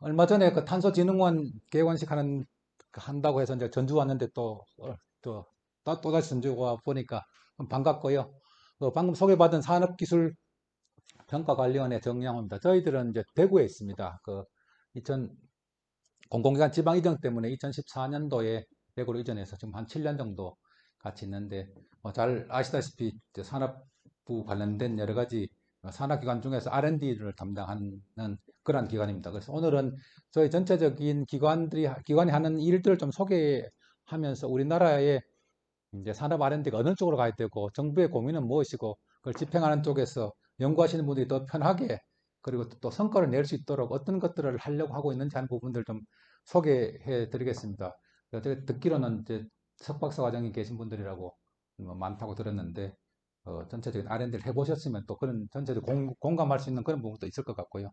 얼마 전에 그 탄소진흥원 개원식 한다고 해서 이제 전주 왔는데 또다시 전주 와 보니까 반갑고요. 방금 소개받은 산업기술평가관리원의 정량호입니다. 저희들은 이제 대구에 있습니다. 2000 공공기관 지방 이전 때문에 2014년도에 대구로 이전해서 지금 한 7년 정도 같이 있는데 잘 아시다시피 산업부 관련된 여러 가지 산업기관 중에서 R&D를 담당하는 그런 기관입니다. 그래서 오늘은 저희 전체적인 기관이 하는 일들을 좀 소개하면서 우리나라의 이제 산업 R&D가 어느 쪽으로 가야 되고 정부의 고민은 무엇이고 그걸 집행하는 쪽에서 연구하시는 분들이 더 편하게 그리고 또 성과를 낼 수 있도록 어떤 것들을 하려고 하고 있는지 하는 부분들 좀 소개해 드리겠습니다. 제가 듣기로는 이제 석박사 과정에 계신 분들이라고 많다고 들었는데 전체적인 R&D를 해보셨으면 또 그런 전체적 공감할 수 있는 그런 부분도 있을 것 같고요.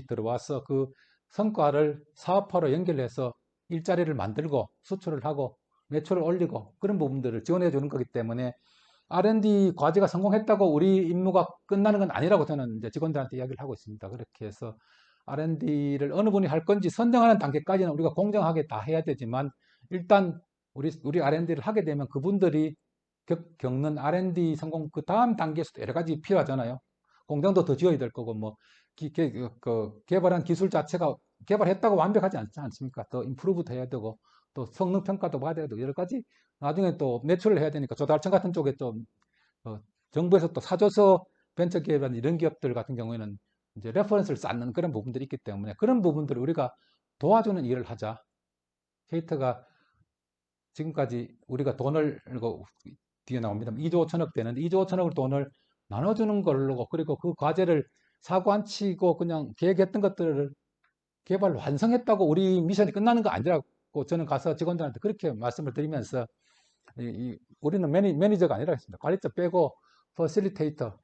들어와서 그 성과를 사업화로 연결해서 일자리를 만들고 수출을 하고 매출을 올리고 그런 부분들을 지원해 주는 거기 때문에 R&D 과제가 성공했다고 우리 임무가 끝나는 건 아니라고 저는 이제 직원들한테 이야기를 하고 있습니다. 그렇게 해서 R&D를 어느 분이 할 건지 선정하는 단계까지는 우리가 공정하게 다 해야 되지만 일단 우리 R&D를 하게 되면 그분들이 겪는 R&D 성공 그 다음 단계에서도 여러 가지 필요하잖아요. 공장도 더 지어야 될 거고 뭐 개발한 기술 자체가 개발했다고 완벽하지 않지 않습니까? 더 임프루브도 해야 되고 또 성능 평가도 받아야 되고 여러 가지 나중에 또 매출을 해야 되니까 조달청 같은 쪽에 좀 정부에서 또 사줘서 벤처기업이나 이런 기업들 같은 경우에는 이제 레퍼런스를 쌓는 그런 부분들이 있기 때문에 그런 부분들을 우리가 도와주는 일을 하자. 케이터가 지금까지 우리가 돈을 이거 뒤에 나옵니다. 2조 5천억 되는데 2조 5천억을 돈을 나눠주는 걸로 그리고 그 과제를 사고 안 치고 그냥 계획했던 것들을 개발 완성했다고 우리 미션이 끝나는 거 아니라고 저는 가서 직원들한테 그렇게 말씀을 드리면서 우리는 매니저가 아니라 했습니다. 관리자 빼고 퍼실리테이터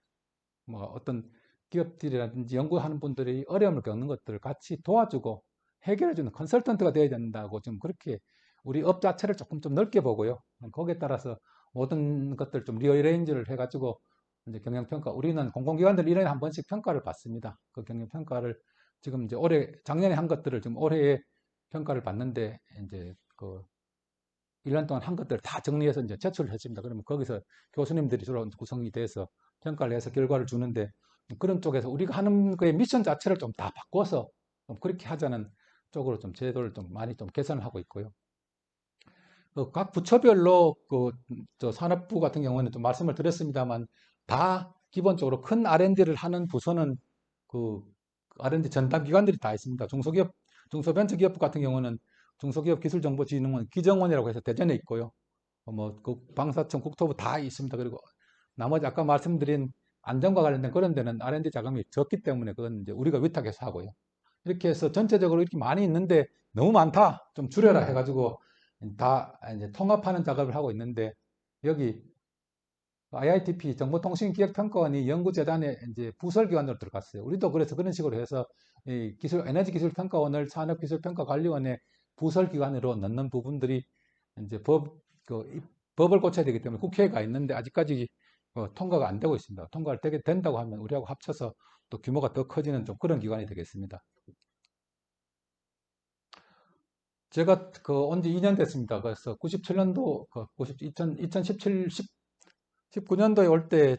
뭐 어떤 기업들이라든지 연구하는 분들이 어려움을 겪는 것들을 같이 도와주고 해결해주는 컨설턴트가 되어야 된다고 좀 그렇게 우리 업 자체를 조금 좀 넓게 보고요. 거기에 따라서 모든 것들 좀 리어레인지를 해가지고 이제 경영평가 우리는 공공기관들 1년에 한 번씩 평가를 받습니다. 그 경영평가를 지금 이제 작년에 한 것들을 지금 올해에 평가를 받는데 이제 1년 동안 한 것들을 다 정리해서 이제 제출을 했습니다. 그러면 거기서 교수님들이 주로 구성이 돼서 평가를 해서 결과를 주는데 그런 쪽에서 우리가 하는 거의 미션 자체를 좀 다 바꿔서 좀 그렇게 하자는 쪽으로 좀 제도를 좀 많이 좀 개선을 하고 있고요. 각 부처별로 저 산업부 같은 경우는 좀 말씀을 드렸습니다만 다 기본적으로 큰 R&D를 하는 부서는 그 R&D 전담 기관들이 다 있습니다. 중소벤처기업부 같은 경우는 중소기업기술정보진흥원 기정원이라고 해서 대전에 있고요. 방사청 국토부 다 있습니다. 그리고 나머지 아까 말씀드린 안전과 관련된 그런 데는 R&D 자금이 적기 때문에 그건 이제 우리가 위탁해서 하고요. 이렇게 해서 전체적으로 이렇게 많이 있는데 너무 많다. 좀 줄여라 해가지고 다 이제 통합하는 작업을 하고 있는데 여기 IITP 정보통신기획평가원이 연구재단에 이제 부설기관으로 들어갔어요. 우리도 그래서 그런 식으로 해서 이 에너지기술평가원을 산업기술평가관리원의 부설기관으로 넣는 부분들이 이제 법을 고쳐야 되기 때문에 국회가 있는데 아직까지 통과가 안 되고 있습니다. 통과를 된다고 하면 우리하고 합쳐서 또 규모가 더 커지는 좀 그런 기관이 되겠습니다. 제가 온 지 2년 됐습니다. 그래서 97년도, 2017, 19년도에 올 때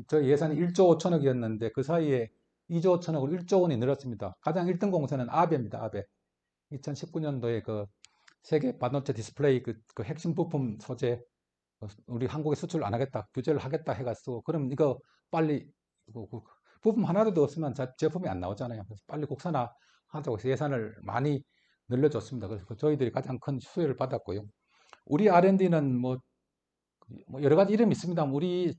저희 예산이 1조 5천억이었는데 그 사이에 2조 5천억으로 1조 원이 늘었습니다. 가장 1등 공사는 아베입니다. 아베. 2019년도에 그 세계 반도체 디스플레이 그 핵심 부품 소재 우리 한국에 수출 안 하겠다, 규제를 하겠다 해가지고 그럼 이거 빨리 부품 하나도 더 없으면 제품이 안 나오잖아요. 그래서 빨리 국산화하자고 해서 예산을 많이 늘려줬습니다. 그래서 저희들이 가장 큰 수혜를 받았고요. 우리 R&D는 뭐 여러 가지 이름이 있습니다. 우리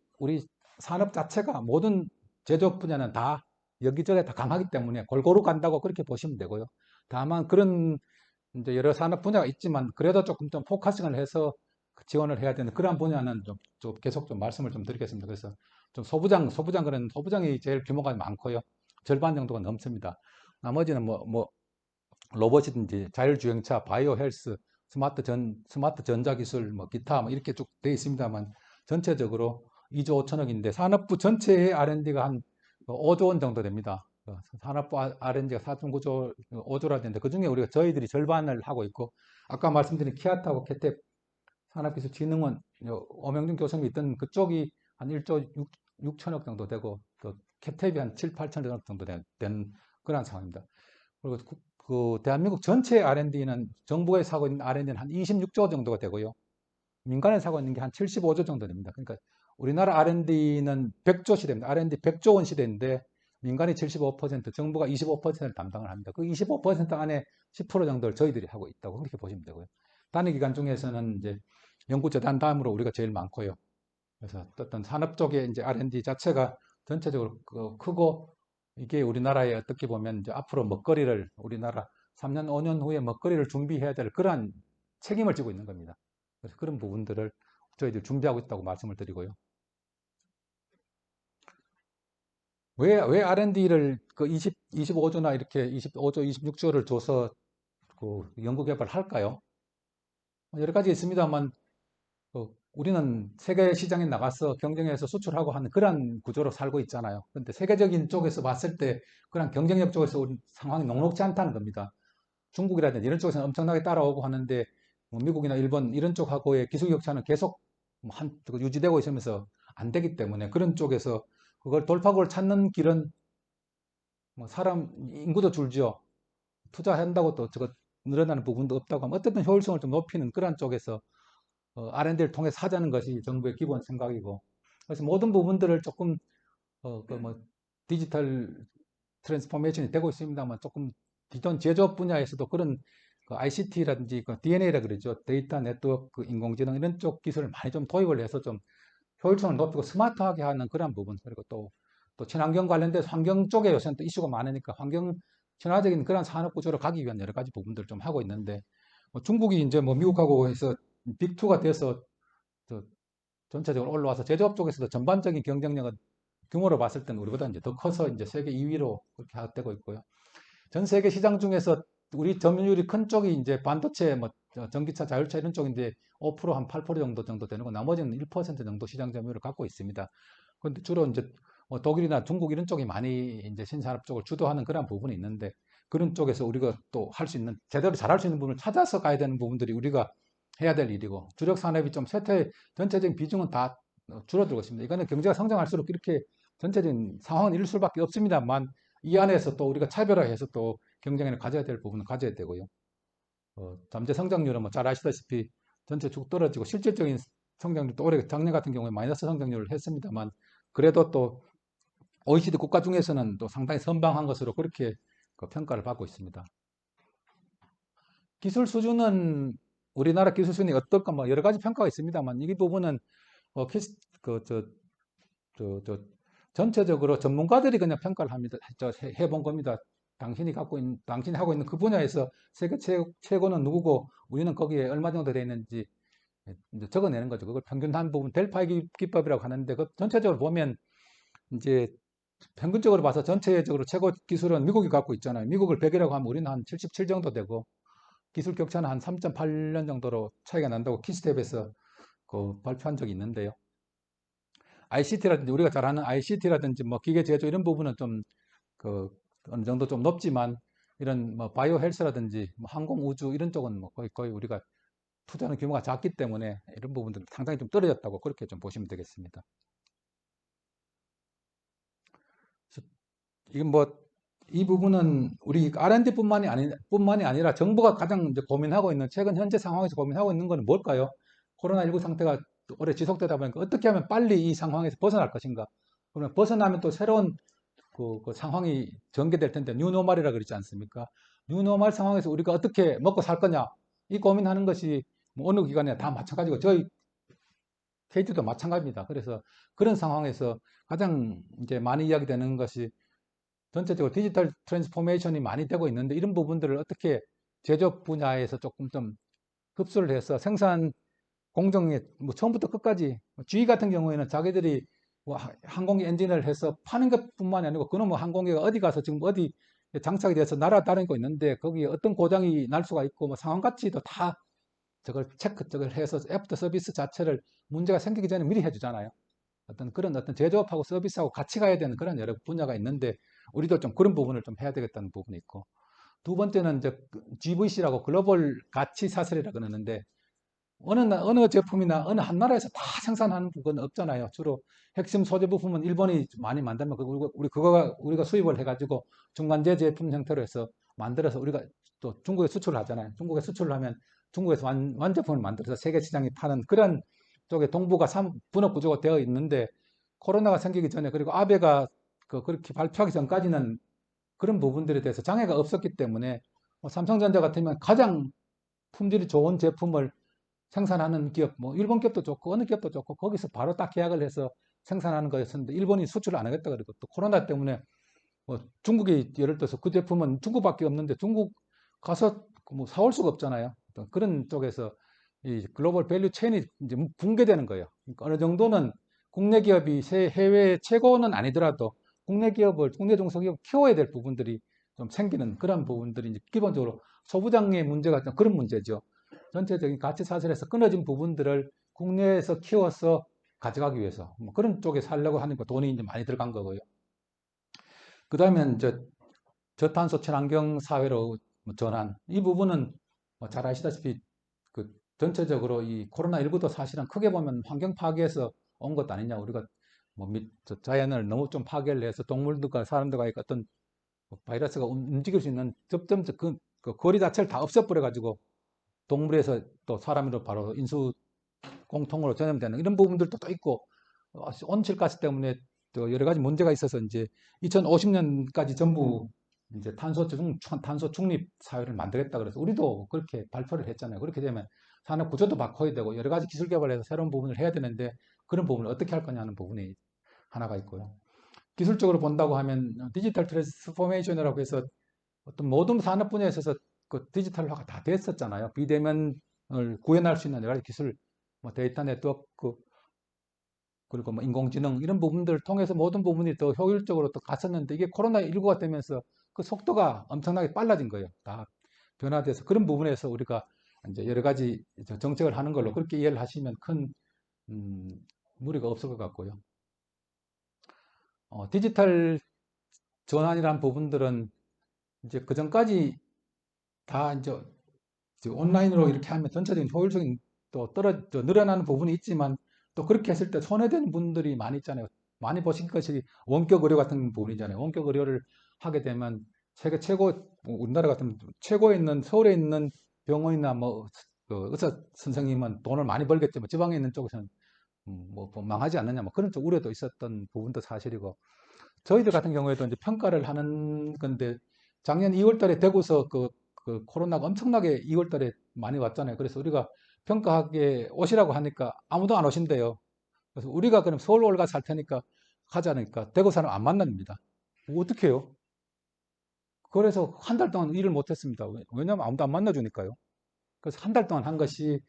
산업 자체가 모든 제조업 분야는 다 여기저기 다 강하기 때문에 골고루 간다고 그렇게 보시면 되고요. 다만 그런 이제 여러 산업 분야가 있지만 그래도 조금 좀 포커싱을 해서 지원을 해야 되는 그런 분야는 좀 계속 좀 말씀을 좀 드리겠습니다. 그래서 좀 소부장이 제일 규모가 많고요. 절반 정도가 넘습니다. 나머지는 로봇이든지 자율주행차, 바이오 헬스, 스마트 전자기술, 기타 이렇게 쭉 되어 있습니다만 전체적으로 2조 5천억인데 산업부 전체의 R&D가 한 5조 원 정도 됩니다. 산업부 R&D가 4.9조, 5조라 되는데 그중에 우리가 저희들이 절반을 하고 있고 아까 말씀드린 키아타고 캐텍 산업기술진흥원 오명준 교수님이 있던 그쪽이 한 1조 6천억 정도 되고 또 캡텝이 한 7, 8천억 정도 된 그런 상황입니다. 그리고 그 대한민국 전체 R&D는 정부에서 하고 있는 R&D는 한 26조 정도가 되고요. 민간에서 하고 있는 게 한 75조 정도 됩니다. 그러니까 우리나라 R&D는 100조 시대입니다. R&D 100조 원 시대인데 민간이 75%, 정부가 25%를 담당을 합니다. 그 25% 안에 10% 정도를 저희들이 하고 있다고 그렇게 보시면 되고요. 단위 기관 중에서는 이제 연구재단 다음으로 우리가 제일 많고요. 그래서 어떤 산업 쪽의 이제 R&D 자체가 전체적으로 크고 이게 우리나라에 어떻게 보면 이제 앞으로 먹거리를 우리나라 3년, 5년 후에 먹거리를 준비해야 될 그러한 책임을 지고 있는 겁니다. 그래서 그런 부분들을 저희들 준비하고 있다고 말씀을 드리고요. 왜 R&D를 그 25조나 이렇게 25조, 26조를 줘서 그 연구개발을 할까요? 여러 가지 있습니다만 우리는 세계 시장에 나가서 경쟁해서 수출하고 하는 그런 구조로 살고 있잖아요. 그런데 세계적인 쪽에서 봤을 때 그런 경쟁력 쪽에서 우리 상황이 녹록지 않다는 겁니다. 중국이라든지 이런 쪽에서는 엄청나게 따라오고 하는데 뭐 미국이나 일본 이런 쪽하고의 기술 격차는 계속 유지되고 있으면서 안 되기 때문에 그런 쪽에서 그걸 돌파구를 찾는 길은 뭐 사람 인구도 줄죠. 투자한다고 또 저거 늘어나는 부분도 없다고 하면 어쨌든 효율성을 좀 높이는 그런 쪽에서 R&D를 통해서 하자는 것이 정부의 기본 생각이고 그래서 모든 부분들을 조금 그뭐 디지털 트랜스포메이션이 되고 있습니다만 조금 기존 제조업 분야에서도 그런 그 ICT라든지 그 DNA라 그러죠. 데이터 네트워크 인공지능 이런 쪽 기술을 많이 좀 도입을 해서 좀 효율성을 높이고 스마트하게 하는 그런 부분 그리고 또 친환경 관련돼서 환경 쪽에 요새는 또 이슈가 많으니까 환경 친화적인 그런 산업 구조로 가기 위한 여러 가지 부분들을 좀 하고 있는데 뭐 중국이 이제 뭐 미국하고 해서 빅2가 돼서 전체적으로 올라와서 제조업 쪽에서도 전반적인 경쟁력은 규모로 봤을 때는 우리보다 이제 더 커서 이제 세계 2위로 그렇게 되고 있고요. 전 세계 시장 중에서 우리 점유율이 큰 쪽이 이제 반도체, 뭐 전기차, 자율차 이런 쪽인데 5%, 한 8% 정도 되는 거 나머지는 1% 정도 시장 점유율을 갖고 있습니다. 그런데 주로 이제 뭐 독일이나 중국 이런 쪽이 많이 이제 신산업 쪽을 주도하는 그런 부분이 있는데 그런 쪽에서 우리가 또 할 수 있는 제대로 잘할 수 있는 부분을 찾아서 가야 되는 부분들이 우리가 해야 될 일이고 주력 산업이 좀 쇠퇴 전체적인 비중은 다 줄어들고 있습니다. 이거는 경제가 성장할수록 이렇게 전체적인 상황은 이럴 수밖에 없습니다만 이 안에서 또 우리가 차별화해서 또 경쟁력을 가져야 될 부분은 가져야 되고요. 잠재 성장률은 뭐 잘 아시다시피 전체 쭉 떨어지고 실질적인 성장률도 올해 작년 같은 경우에 마이너스 성장률을 했습니다만 그래도 또 OECD 국가 중에서는 또 상당히 선방한 것으로 그렇게 그 평가를 받고 있습니다. 기술 수준은 우리나라 기술 수준이 어떨까 뭐 여러 가지 평가가 있습니다만 이 부분은 그, 전체적으로 전문가들이 그냥 평가를 합니다. 해본 겁니다. 당신이 하고 있는 그 분야에서 세계 최고는 누구고 우리는 거기에 얼마 정도 되어 있는지 적어내는 거죠. 그걸 평균한 부분 델파이 기법이라고 하는데 그 전체적으로 보면 이제 평균적으로 봐서 전체적으로 최고 기술은 미국이 갖고 있잖아요. 미국을 100이라고 하면 우리는 한 77 정도 되고 기술 격차는 한 3.8년 정도로 차이가 난다고 키스텝에서 그 발표한 적이 있는데요. ICT라든지 우리가 잘 아는 ICT라든지 뭐 기계 제조 이런 부분은 좀 그 어느 정도 좀 높지만 이런 뭐 바이오 헬스라든지 뭐 항공 우주 이런 쪽은 뭐 거의 우리가 투자하는 규모가 작기 때문에 이런 부분들은 상당히 좀 떨어졌다고 그렇게 좀 보시면 되겠습니다. 이건 뭐 이 부분은 우리 R&D뿐만이 아니라 정부가 가장 이제 고민하고 있는 최근 현재 상황에서 고민하고 있는 것은 뭘까요? 코로나19 상태가 오래 지속되다 보니까 어떻게 하면 빨리 이 상황에서 벗어날 것인가? 그러면 벗어나면 또 새로운 그 상황이 전개될 텐데 뉴노멀이라 그러지 않습니까? 뉴노멀 상황에서 우리가 어떻게 먹고 살 거냐? 이 고민하는 것이 뭐 어느 기관이나 다 마찬가지고 저희 KT도 마찬가지입니다. 그래서 그런 상황에서 가장 이제 많이 이야기되는 것이 전체적으로 디지털 트랜스포메이션이 많이 되고 있는데 이런 부분들을 어떻게 제조업 분야에서 조금 좀 흡수를 해서 생산 공정에 뭐 처음부터 끝까지 GE 같은 경우에는 자기들이 뭐 항공기 엔진을 해서 파는 것뿐만이 아니고 그놈의 뭐 항공기가 어디 가서 지금 어디 장착이 돼서 날아다니고 있는데 거기에 어떤 고장이 날 수가 있고 뭐 상황 가치도 다 저걸 해서 애프터 서비스 자체를 문제가 생기기 전에 미리 해주잖아요. 어떤 제조업하고 서비스하고 같이 가야 되는 그런 여러 분야가 있는데 우리도 좀 그런 부분을 좀 해야 되겠다는 부분이 있고 두 번째는 이제 GVC라고 글로벌 가치 사슬이라 그러는데 어느 제품이나 어느 한 나라에서 다 생산하는 건 없잖아요. 주로 핵심 소재 부품은 일본이 많이 만들면 우리가 수입을 해가지고 중간재 제품 형태로 해서 만들어서 우리가 또 중국에 수출을 하잖아요. 중국에 수출을 하면 중국에서 완제품을 만들어서 세계 시장에 파는 그런 쪽에 동북아 분업 구조가 되어 있는데 코로나가 생기기 전에 그리고 아베가 그렇게 발표하기 전까지는 그런 부분들에 대해서 장애가 없었기 때문에 삼성전자 같으면 가장 품질이 좋은 제품을 생산하는 기업, 뭐 일본 기업도 좋고 어느 기업도 좋고 거기서 바로 딱 계약을 해서 생산하는 거였었는데 일본이 수출을 안 하겠다 그러고 또 코로나 때문에 뭐 중국이 예를 들어서 그 제품은 중국밖에 없는데 중국 가서 뭐 사올 수가 없잖아요. 그런 쪽에서 이 글로벌 밸류 체인이 이제 붕괴되는 거예요. 그러니까 어느 정도는 국내 기업이 해외 최고는 아니더라도 국내 중소기업 키워야 될 부분들이 좀 생기는 그런 부분들이 이제 기본적으로 소부장의 문제가 그런 문제죠. 전체적인 가치 사슬에서 끊어진 부분들을 국내에서 키워서 가져가기 위해서 뭐 그런 쪽에 살려고 하니까 돈이 이제 많이 들어간 거고요. 그 다음에 이제 저탄소 친환경 사회로 전환 이 부분은 뭐잘 아시다시피 그 전체적으로 이 코로나19도 사실은 크게 보면 환경 파괴에서 온 것도 아니냐. 우리가 뭐 자연을 너무 좀 파괴를 해서 동물들과 사람들과 어떤 바이러스가 움직일 수 있는 접점 그 거리 자체를 다 없애버려 가지고 동물에서 또 사람으로 바로 인수 공통으로 전염되는 이런 부분들도 또 있고 온실가스 때문에 또 여러 가지 문제가 있어서 이제 2050년까지 전부 이제 탄소 중립 사회를 만들겠다 그래서 우리도 그렇게 발표를 했잖아요. 그렇게 되면 산업 구조도 바꿔야 되고 여러 가지 기술 개발해서 새로운 부분을 해야 되는데 그런 부분을 어떻게 할 거냐는 부분이 하나가 있고요. 기술적으로 본다고 하면 디지털 트랜스포메이션이라고 해서 어떤 모든 산업 분야에 있어서 그 디지털화가 다 됐었잖아요. 비대면을 구현할 수 있는 여러 가지 기술, 뭐 데이터 네트워크, 그리고 뭐 인공지능 이런 부분들을 통해서 모든 부분이 더 효율적으로 또 갔었는데 이게 코로나19가 되면서 그 속도가 엄청나게 빨라진 거예요. 다 변화돼서 그런 부분에서 우리가 이제 여러 가지 정책을 하는 걸로 그렇게 이해를 하시면 큰 무리가 없을 것 같고요. 디지털 전환이라는 부분들은 이제 그 전까지 다 이제 온라인으로 이렇게 하면 전체적인 효율적인 또 늘어나는 부분이 있지만 또 그렇게 했을 때 손해되는 분들이 많이 있잖아요. 많이 보신 것이 원격 의료 같은 부분이잖아요. 원격 의료를 하게 되면 세계 최고, 우리나라 같은 최고에 있는 서울에 있는 병원이나 그 의사 선생님은 돈을 많이 벌겠지만 지방에 있는 쪽에서는 뭐 망하지 않느냐 뭐 그런 쪽 우려도 있었던 부분도 사실이고 저희들 같은 경우에도 이제 평가를 하는 건데 작년 2월 달에 대구서 그 코로나가 엄청나게 2월 달에 많이 왔잖아요. 그래서 우리가 평가하게 오시라고 하니까 아무도 안 오신대요. 그래서 우리가 그럼 서울 올가 살 테니까 가자니까 대구 사람 안 만납니다. 어떻게 해요? 그래서 한 달 동안 일을 못 했습니다. 왜냐하면 아무도 안 만나주니까요. 그래서 한 달 동안 한 것이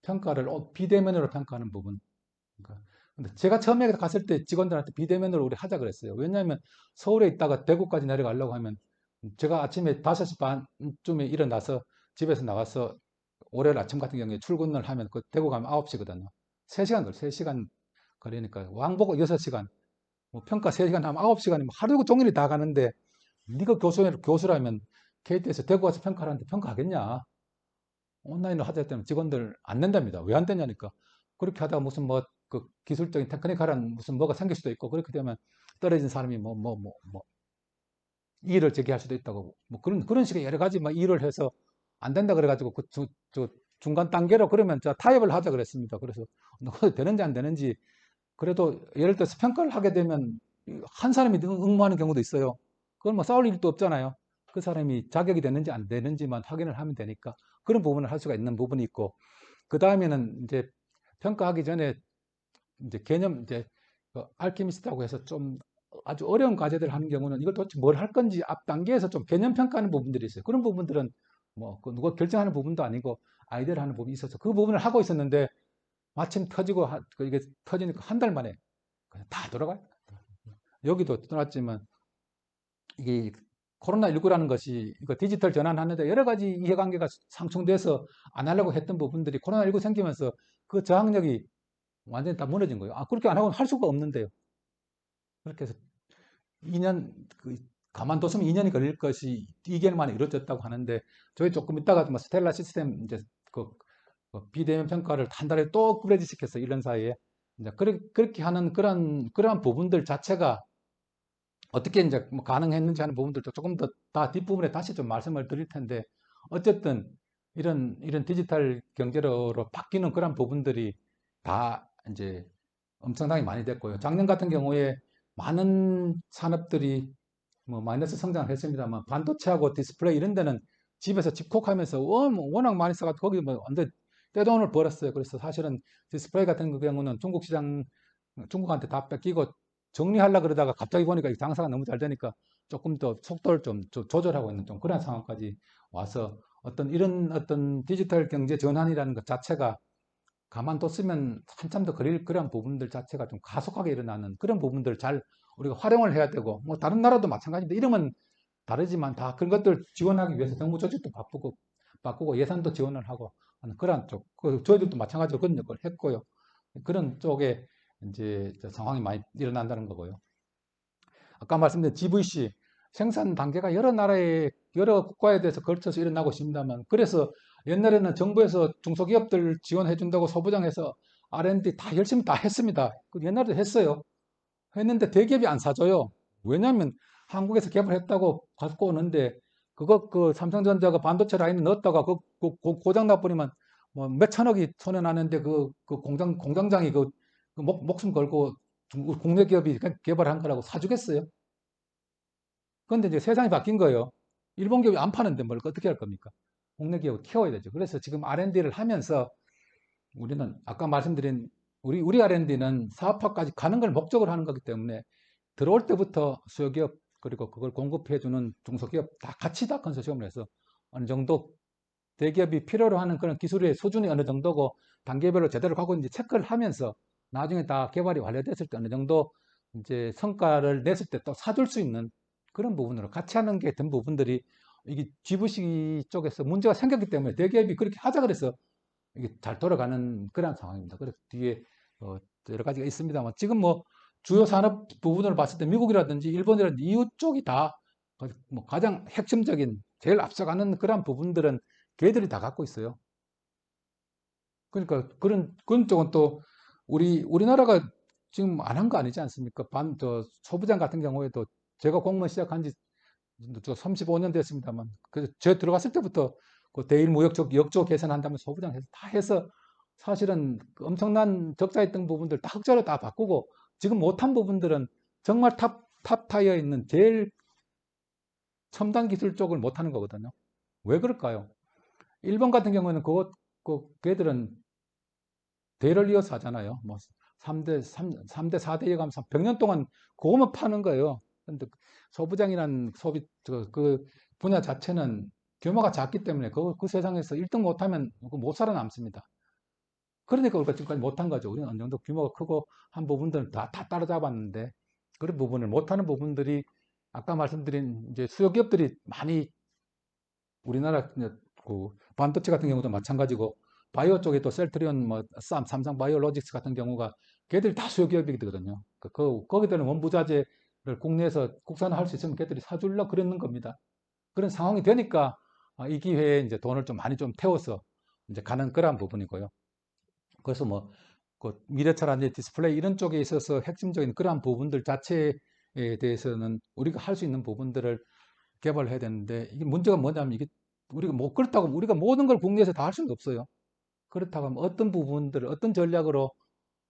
평가를 비대면으로 평가하는 부분. 그러니까 근데 제가 처음에 갔을 때 직원들한테 비대면으로 우리 하자 그랬어요. 왜냐하면 서울에 있다가 대구까지 내려가려고 하면 제가 아침에 5시 반쯤에 일어나서 집에서 나가서 월요일 아침 같은 경우에 출근을 하면 그 대구 가면 9시거든요. 3시간 걸 3시간 거리니까 왕복 6시간 뭐 평가 3시간 하면 9시간이면 하루 종일이 다 가는데 네가 교수라면 KT에서 대구 가서 평가를 하는데 평가하겠냐. 온라인으로 하자 했더니 직원들 안 낸답니다. 왜 안 되냐니까. 그렇게 하다가 무슨 뭐 그 기술적인 테크니컬한 무슨 뭐가 생길 수도 있고 그렇게 되면 떨어진 사람이 이의를 제기할 수도 있다고 뭐 그런 식의 여러 가지 막 일을 해서 안 된다 그래가지고 저 중간 단계로 그러면 자 타협을 하자 그랬습니다. 그래서 되는지 안 되는지 그래도 예를 들어서 평가를 하게 되면 한 사람이 응모하는 경우도 있어요. 그건 뭐 싸울 일도 없잖아요. 그 사람이 자격이 되는지 안 되는지만 확인을 하면 되니까 그런 부분을 할 수가 있는 부분이 있고 그 다음에는 이제 평가하기 전에 이제 개념 이제 그 알키미스트라고 해서 좀 아주 어려운 과제들을 하는 경우는 이걸 도대체 뭘 할 건지 앞 단계에서 좀 개념 평가하는 부분들이 있어요. 그런 부분들은 뭐그 누가 결정하는 부분도 아니고 아이디어를 하는 부분이 있어서 그 부분을 하고 있었는데 마침 터지고 이게 터지니까 한 달 만에 그냥 다 돌아가요. 여기도 떠났지만 이게 코로나19라는 것이 이거 디지털 전환하는데 여러 가지 이해관계가 상충돼서 안 하려고 했던 부분들이 코로나19 생기면서 그 저항력이 완전히 다 무너진 거예요. 그렇게 안 하고는 할 수가 없는데요. 그렇게 해서 2년, 가만뒀으면 2년이 걸릴 것이 2개월 만에 이루어졌다고 하는데, 저희 조금 있다가 뭐 스텔라 시스템 이제 비대면 평가를 한 달에 또 업그레이드 시켰어요. 1년 사이에. 이제 그렇게 하는 그러한 부분들 자체가 어떻게 이제 뭐 가능했는지 하는 부분들도 조금 더 다 뒷부분에 다시 좀 말씀을 드릴 텐데, 어쨌든 이런 디지털 경제로 바뀌는 그런 부분들이 다 이제 엄청나게 많이 됐고요. 작년 같은 경우에 많은 산업들이 뭐 마이너스 성장을 했습니다만, 반도체하고 디스플레이 이런 데는 집에서 집콕하면서 워낙 많이 써가지고 거기 뭐 완전 떼돈을 벌었어요. 그래서 사실은 디스플레이 같은 경우는 중국 시장, 중국한테 다 뺏기고 정리하려 그러다가 갑자기 보니까 이 장사가 너무 잘 되니까 조금 더 속도를 좀 조절하고 있는 좀 그런 상황까지 와서, 이런 어떤 디지털 경제 전환이라는 것 자체가 가만뒀으면 한참 더 걸릴 그런 부분들 자체가 좀 가속하게 일어나는 그런 부분들을 잘 우리가 활용을 해야 되고, 뭐 다른 나라도 마찬가지인데 이름은 다르지만 다 그런 것들 지원하기 위해서 정부 조직도 바꾸고 예산도 지원을 하고 하는 그런 쪽, 저희들도 마찬가지로 그런 역할을 했고요. 그런 쪽에 이제 상황이 많이 일어난다는 거고요. 아까 말씀드린 GVC 생산 단계가 여러 국가에 대해서 걸쳐서 일어나고 있습니다만, 그래서 옛날에는 정부에서 중소기업들 지원해 준다고 소부장해서 R&D 다 열심히 다 했습니다. 옛날에도 했어요. 했는데 대기업이 안 사줘요. 왜냐하면 한국에서 개발했다고 갖고 오는데, 그 삼성전자가 반도체 라인에 넣었다가 고장 나버리면 뭐 몇천억이 손해 나는데, 공장장이 목숨 걸고 국내 기업이 개발한 거라고 사주겠어요? 그런데 이제 세상이 바뀐 거예요. 일본 기업이 안 파는데 뭘 어떻게 할 겁니까? 국내 기업을 키워야 되죠. 그래서 지금 R&D를 하면서 우리는 아까 말씀드린 우리 R&D는 사업화까지 가는 걸 목적으로 하는 거기 때문에, 들어올 때부터 수요기업 그리고 그걸 공급해주는 중소기업 다 같이 다 컨소시엄을 해서 어느 정도 대기업이 필요로 하는 그런 기술의 수준이 어느 정도고 단계별로 제대로 가고 있는지 체크를 하면서, 나중에 다 개발이 완료됐을 때 어느 정도 이제 성과를 냈을 때 또 사줄 수 있는 그런 부분으로 같이 하는 게 된 부분들이, 이게 GVC 쪽에서 문제가 생겼기 때문에 대기업이 그렇게 하자 그래서 이게 잘 돌아가는 그런 상황입니다. 그래서 뒤에 여러 가지가 있습니다만, 지금 뭐 주요 산업 부분을 봤을 때 미국이라든지 일본이라든지 이웃 쪽이 다 뭐 가장 핵심적인 제일 앞서가는 그런 부분들은 걔들이 다 갖고 있어요. 그러니까 그런 쪽은 또 우리나라가 지금 안 한 거 아니지 않습니까? 소부장 같은 경우에도 제가 공무원 시작한 지 35년 됐습니다만, 그래서 제가 들어갔을 때부터 그 대일 무역 쪽 역조 개선한다면 소부장 해서 다 해서, 사실은 그 엄청난 적자했던 부분들 다 흑자로 다 바꾸고, 지금 못한 부분들은 정말 탑 타이어에 있는 제일 첨단 기술 쪽을 못하는 거거든요. 왜 그럴까요? 일본 같은 경우에는 걔들은 대를 이어서 하잖아요. 뭐 3대 4대 이어가면서 100년 동안 그거만 파는 거예요. 근데 소부장이란 그 분야 자체는 규모가 작기 때문에 그 세상에서 1등 못하면 못 살아남습니다. 그러니까 우리가 지금까지 못한 거죠. 우리는 어느 정도 규모가 크고 한 부분들은 다 따라잡았는데, 그런 부분을 못하는 부분들이 아까 말씀드린 이제 수요 기업들이 많이, 우리나라 그 반도체 같은 경우도 마찬가지고, 바이오 쪽에 또 셀트리온, 뭐 삼성 바이오로직스 같은 경우가 걔들이 다 수요 기업이거든요. 거기들은 원부자재를 국내에서 국산화할 수 있으면 걔들이 사줄라 그러는 겁니다. 그런 상황이 되니까 이 기회에 이제 돈을 좀 많이 좀 태워서 이제 가는 그런 부분이고요. 그래서 뭐 미래차라든지 디스플레이 이런 쪽에 있어서 핵심적인 그러한 부분들 자체에 대해서는 우리가 할 수 있는 부분들을 개발을 해야 되는데, 이게 문제가 뭐냐면, 이게 우리가 뭐 그렇다고 우리가 모든 걸 국내에서 다 할 수는 없어요. 그렇다고 하면 어떤 부분들을 어떤 전략으로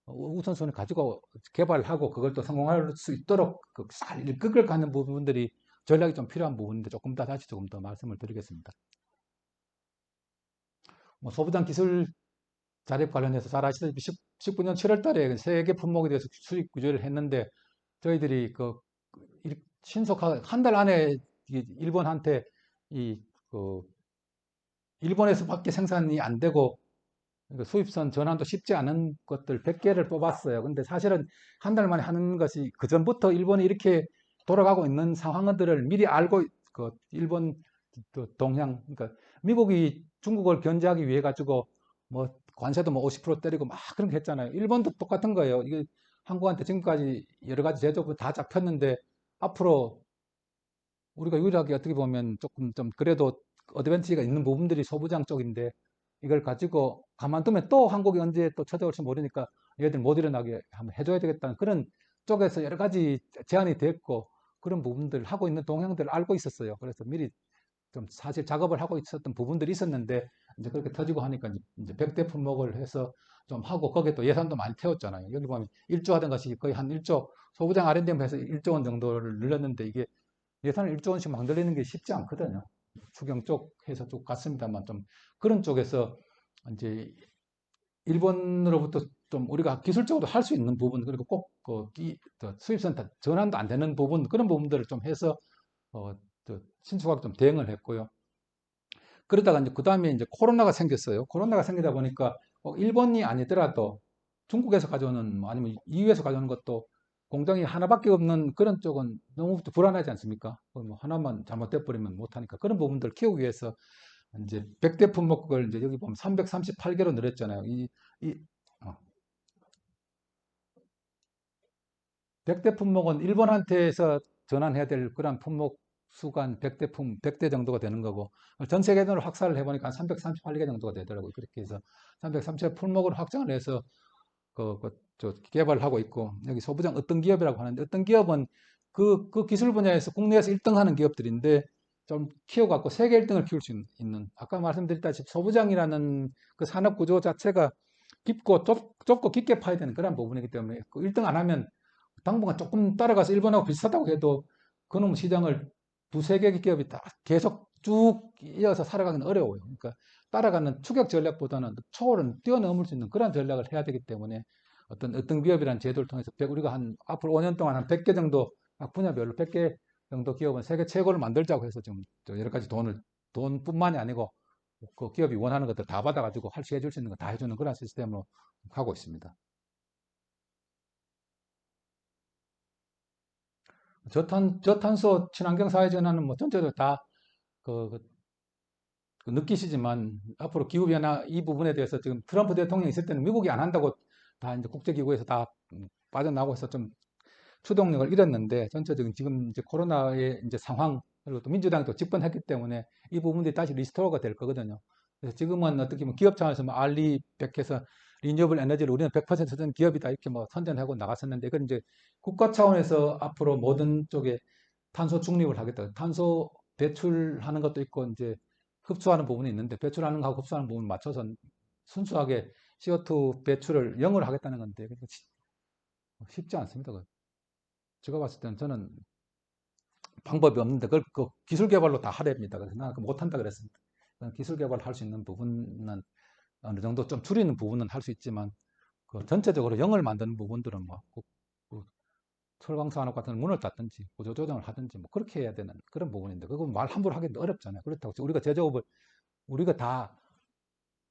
우선순위 가지고 개발하고 그걸 또 성공할 수 있도록 잘 이끌어 가는 부분들이 전략이 좀 필요한 부분인데, 다시 조금 더 말씀을 드리겠습니다. 뭐 소부장 기술 자립 관련해서 잘 아시다시피 19년 7월 달에 세계 품목에 대해서 수익 규제를 했는데, 저희들이 신속하게 한 달 안에 일본한테 이 그 일본에서밖에 생산이 안 되고 수입선 전환도 쉽지 않은 것들 100개를 뽑았어요. 근데 사실은 한 달 만에 하는 것이, 그 전부터 일본이 이렇게 돌아가고 있는 상황들을 미리 알고, 일본 동향, 그러니까 미국이 중국을 견제하기 위해 가지고 뭐 관세도 뭐 50% 때리고 막 그런 게 했잖아요. 일본도 똑같은 거예요. 이게 한국한테 지금까지 여러 가지 제조업 다 잡혔는데 앞으로 우리가 유일하게 어떻게 보면 조금 좀 그래도 어드밴티지가 있는 부분들이 소부장 쪽인데 이걸 가지고 가만두면 또 한국이 언제 또 쳐들어올지 모르니까 얘들 못 일어나게 한번 해줘야 되겠다는 그런 쪽에서 여러 가지 제안이 됐고 그런 부분들 하고 있는 동향들을 알고 있었어요. 그래서 미리 좀 사실 작업을 하고 있었던 부분들이 있었는데 이제 그렇게 터지고 하니까 이제 백대 품목을 해서 좀 하고 거기에 또 예산도 많이 태웠잖아요. 여기 보면 1조 하던 것이 거의 한 1조 소부장 R&D 해서 1조 원 정도를 늘렸는데 이게 예산을 1조 원씩 만들리는 게 쉽지 않거든요. 추경 쪽 해서 쭉 갔습니다만 좀 그런 쪽에서 이제 일본으로부터 좀 우리가 기술적으로 할 수 있는 부분 그리고 꼭그 수입센터 전환도 안 되는 부분 그런 부분들을 좀 해서 어, 신속하게 좀 대응을 했고요. 그러다가 이제 그 다음에 이제 코로나가 생겼어요. 코로나가 생기다 보니까 일본이 아니더라도 중국에서 가져오는 뭐 아니면 EU에서 가져오는 것도 공장이 하나밖에 없는 그런 쪽은 너무 불안하지 않습니까? 뭐 하나만 잘못돼 버리면 못하니까 그런 부분들 키우기 위해서 이제 100대 품목을 이제 여기 보면 338개로 늘렸잖아요. 이 100대 품목은 일본한테서 전환해야 될 그런 품목 수가 한 100대 정도가 되는 거고, 전 세계적으로 확산을 해보니까 한 338개 정도가 되더라고요. 그렇게 해서 338 품목을 확장을 해서 개발을 하고 있고, 여기 소부장 어떤 기업이라고 하는데, 어떤 기업은 그 기술 분야에서 국내에서 1등 하는 기업들인데, 좀 키워갖고 세계 1등을 키울 수 있는, 아까 말씀드렸다시피 소부장이라는 그 산업 구조 자체가 깊고 좁고 깊게 파야 되는 그런 부분이기 때문에, 그 1등 안 하면 당분간 조금 따라가서 일본하고 비슷하다고 해도 그놈 시장을 두세 개 기업이 다 계속 쭉 이어서 살아가기는 어려워요. 그러니까 따라가는 추격 전략보다는 초월은 뛰어넘을 수 있는 그런 전략을 해야 되기 때문에 어떤 기업이라는 제도를 통해서 우리가 한 앞으로 5년 동안 한 100개 정도 각 분야별로 100개 정도 기업은 세계 최고를 만들자고 해서 지금 여러 가지 돈뿐만이 아니고 그 기업이 원하는 것들 다 받아가지고 해줄 수 있는 거 다 해주는 그런 시스템으로 가고 있습니다. 저탄소 친환경 사회 전환은 뭐 전체적으로 다 그, 그- 그 느끼시지만 앞으로 기후변화 이 부분에 대해서 지금 트럼프 대통령이 있을 때는 미국이 안 한다고 다 이제 국제기구에서 다 빠져나오고 해서 좀 추동력을 잃었는데 전체적인 지금 이제 코로나의 이제 상황 그리고 또 민주당이 또 집권했기 때문에 이 부분들이 다시 리스토어가 될 거거든요. 그래서 지금은 어떻게 보면 기업 차원에서 뭐 알리 100에서 리뉴어블 에너지를 우리는 100% 쓰는 기업이다 이렇게 뭐 선전하고 나갔었는데 이건 이제 국가 차원에서 앞으로 모든 쪽에 탄소 중립을 하겠다. 탄소 배출하는 것도 있고 이제 흡수하는 부분이 있는데 배출하는 거하고 흡수하는 부분을 맞춰서 순수하게 CO2 배출을 0으로 하겠다는 건데 쉽지 않습니다. 제가 봤을 때는 저는 방법이 없는데 그걸 그 기술 개발로 다 하랍니다. 그래서 나는 못한다 그랬습니다. 기술 개발을 할 수 있는 부분은 어느 정도 좀 줄이는 부분은 할 수 있지만 그 전체적으로 0을 만드는 부분들은 그 철강 산업 같은 문을 닫든지 구조 조정을 하든지 뭐 그렇게 해야 되는 그런 부분인데 그건 말 함부로 하기도 어렵잖아요. 그렇다고 우리가 제조업을 우리가 다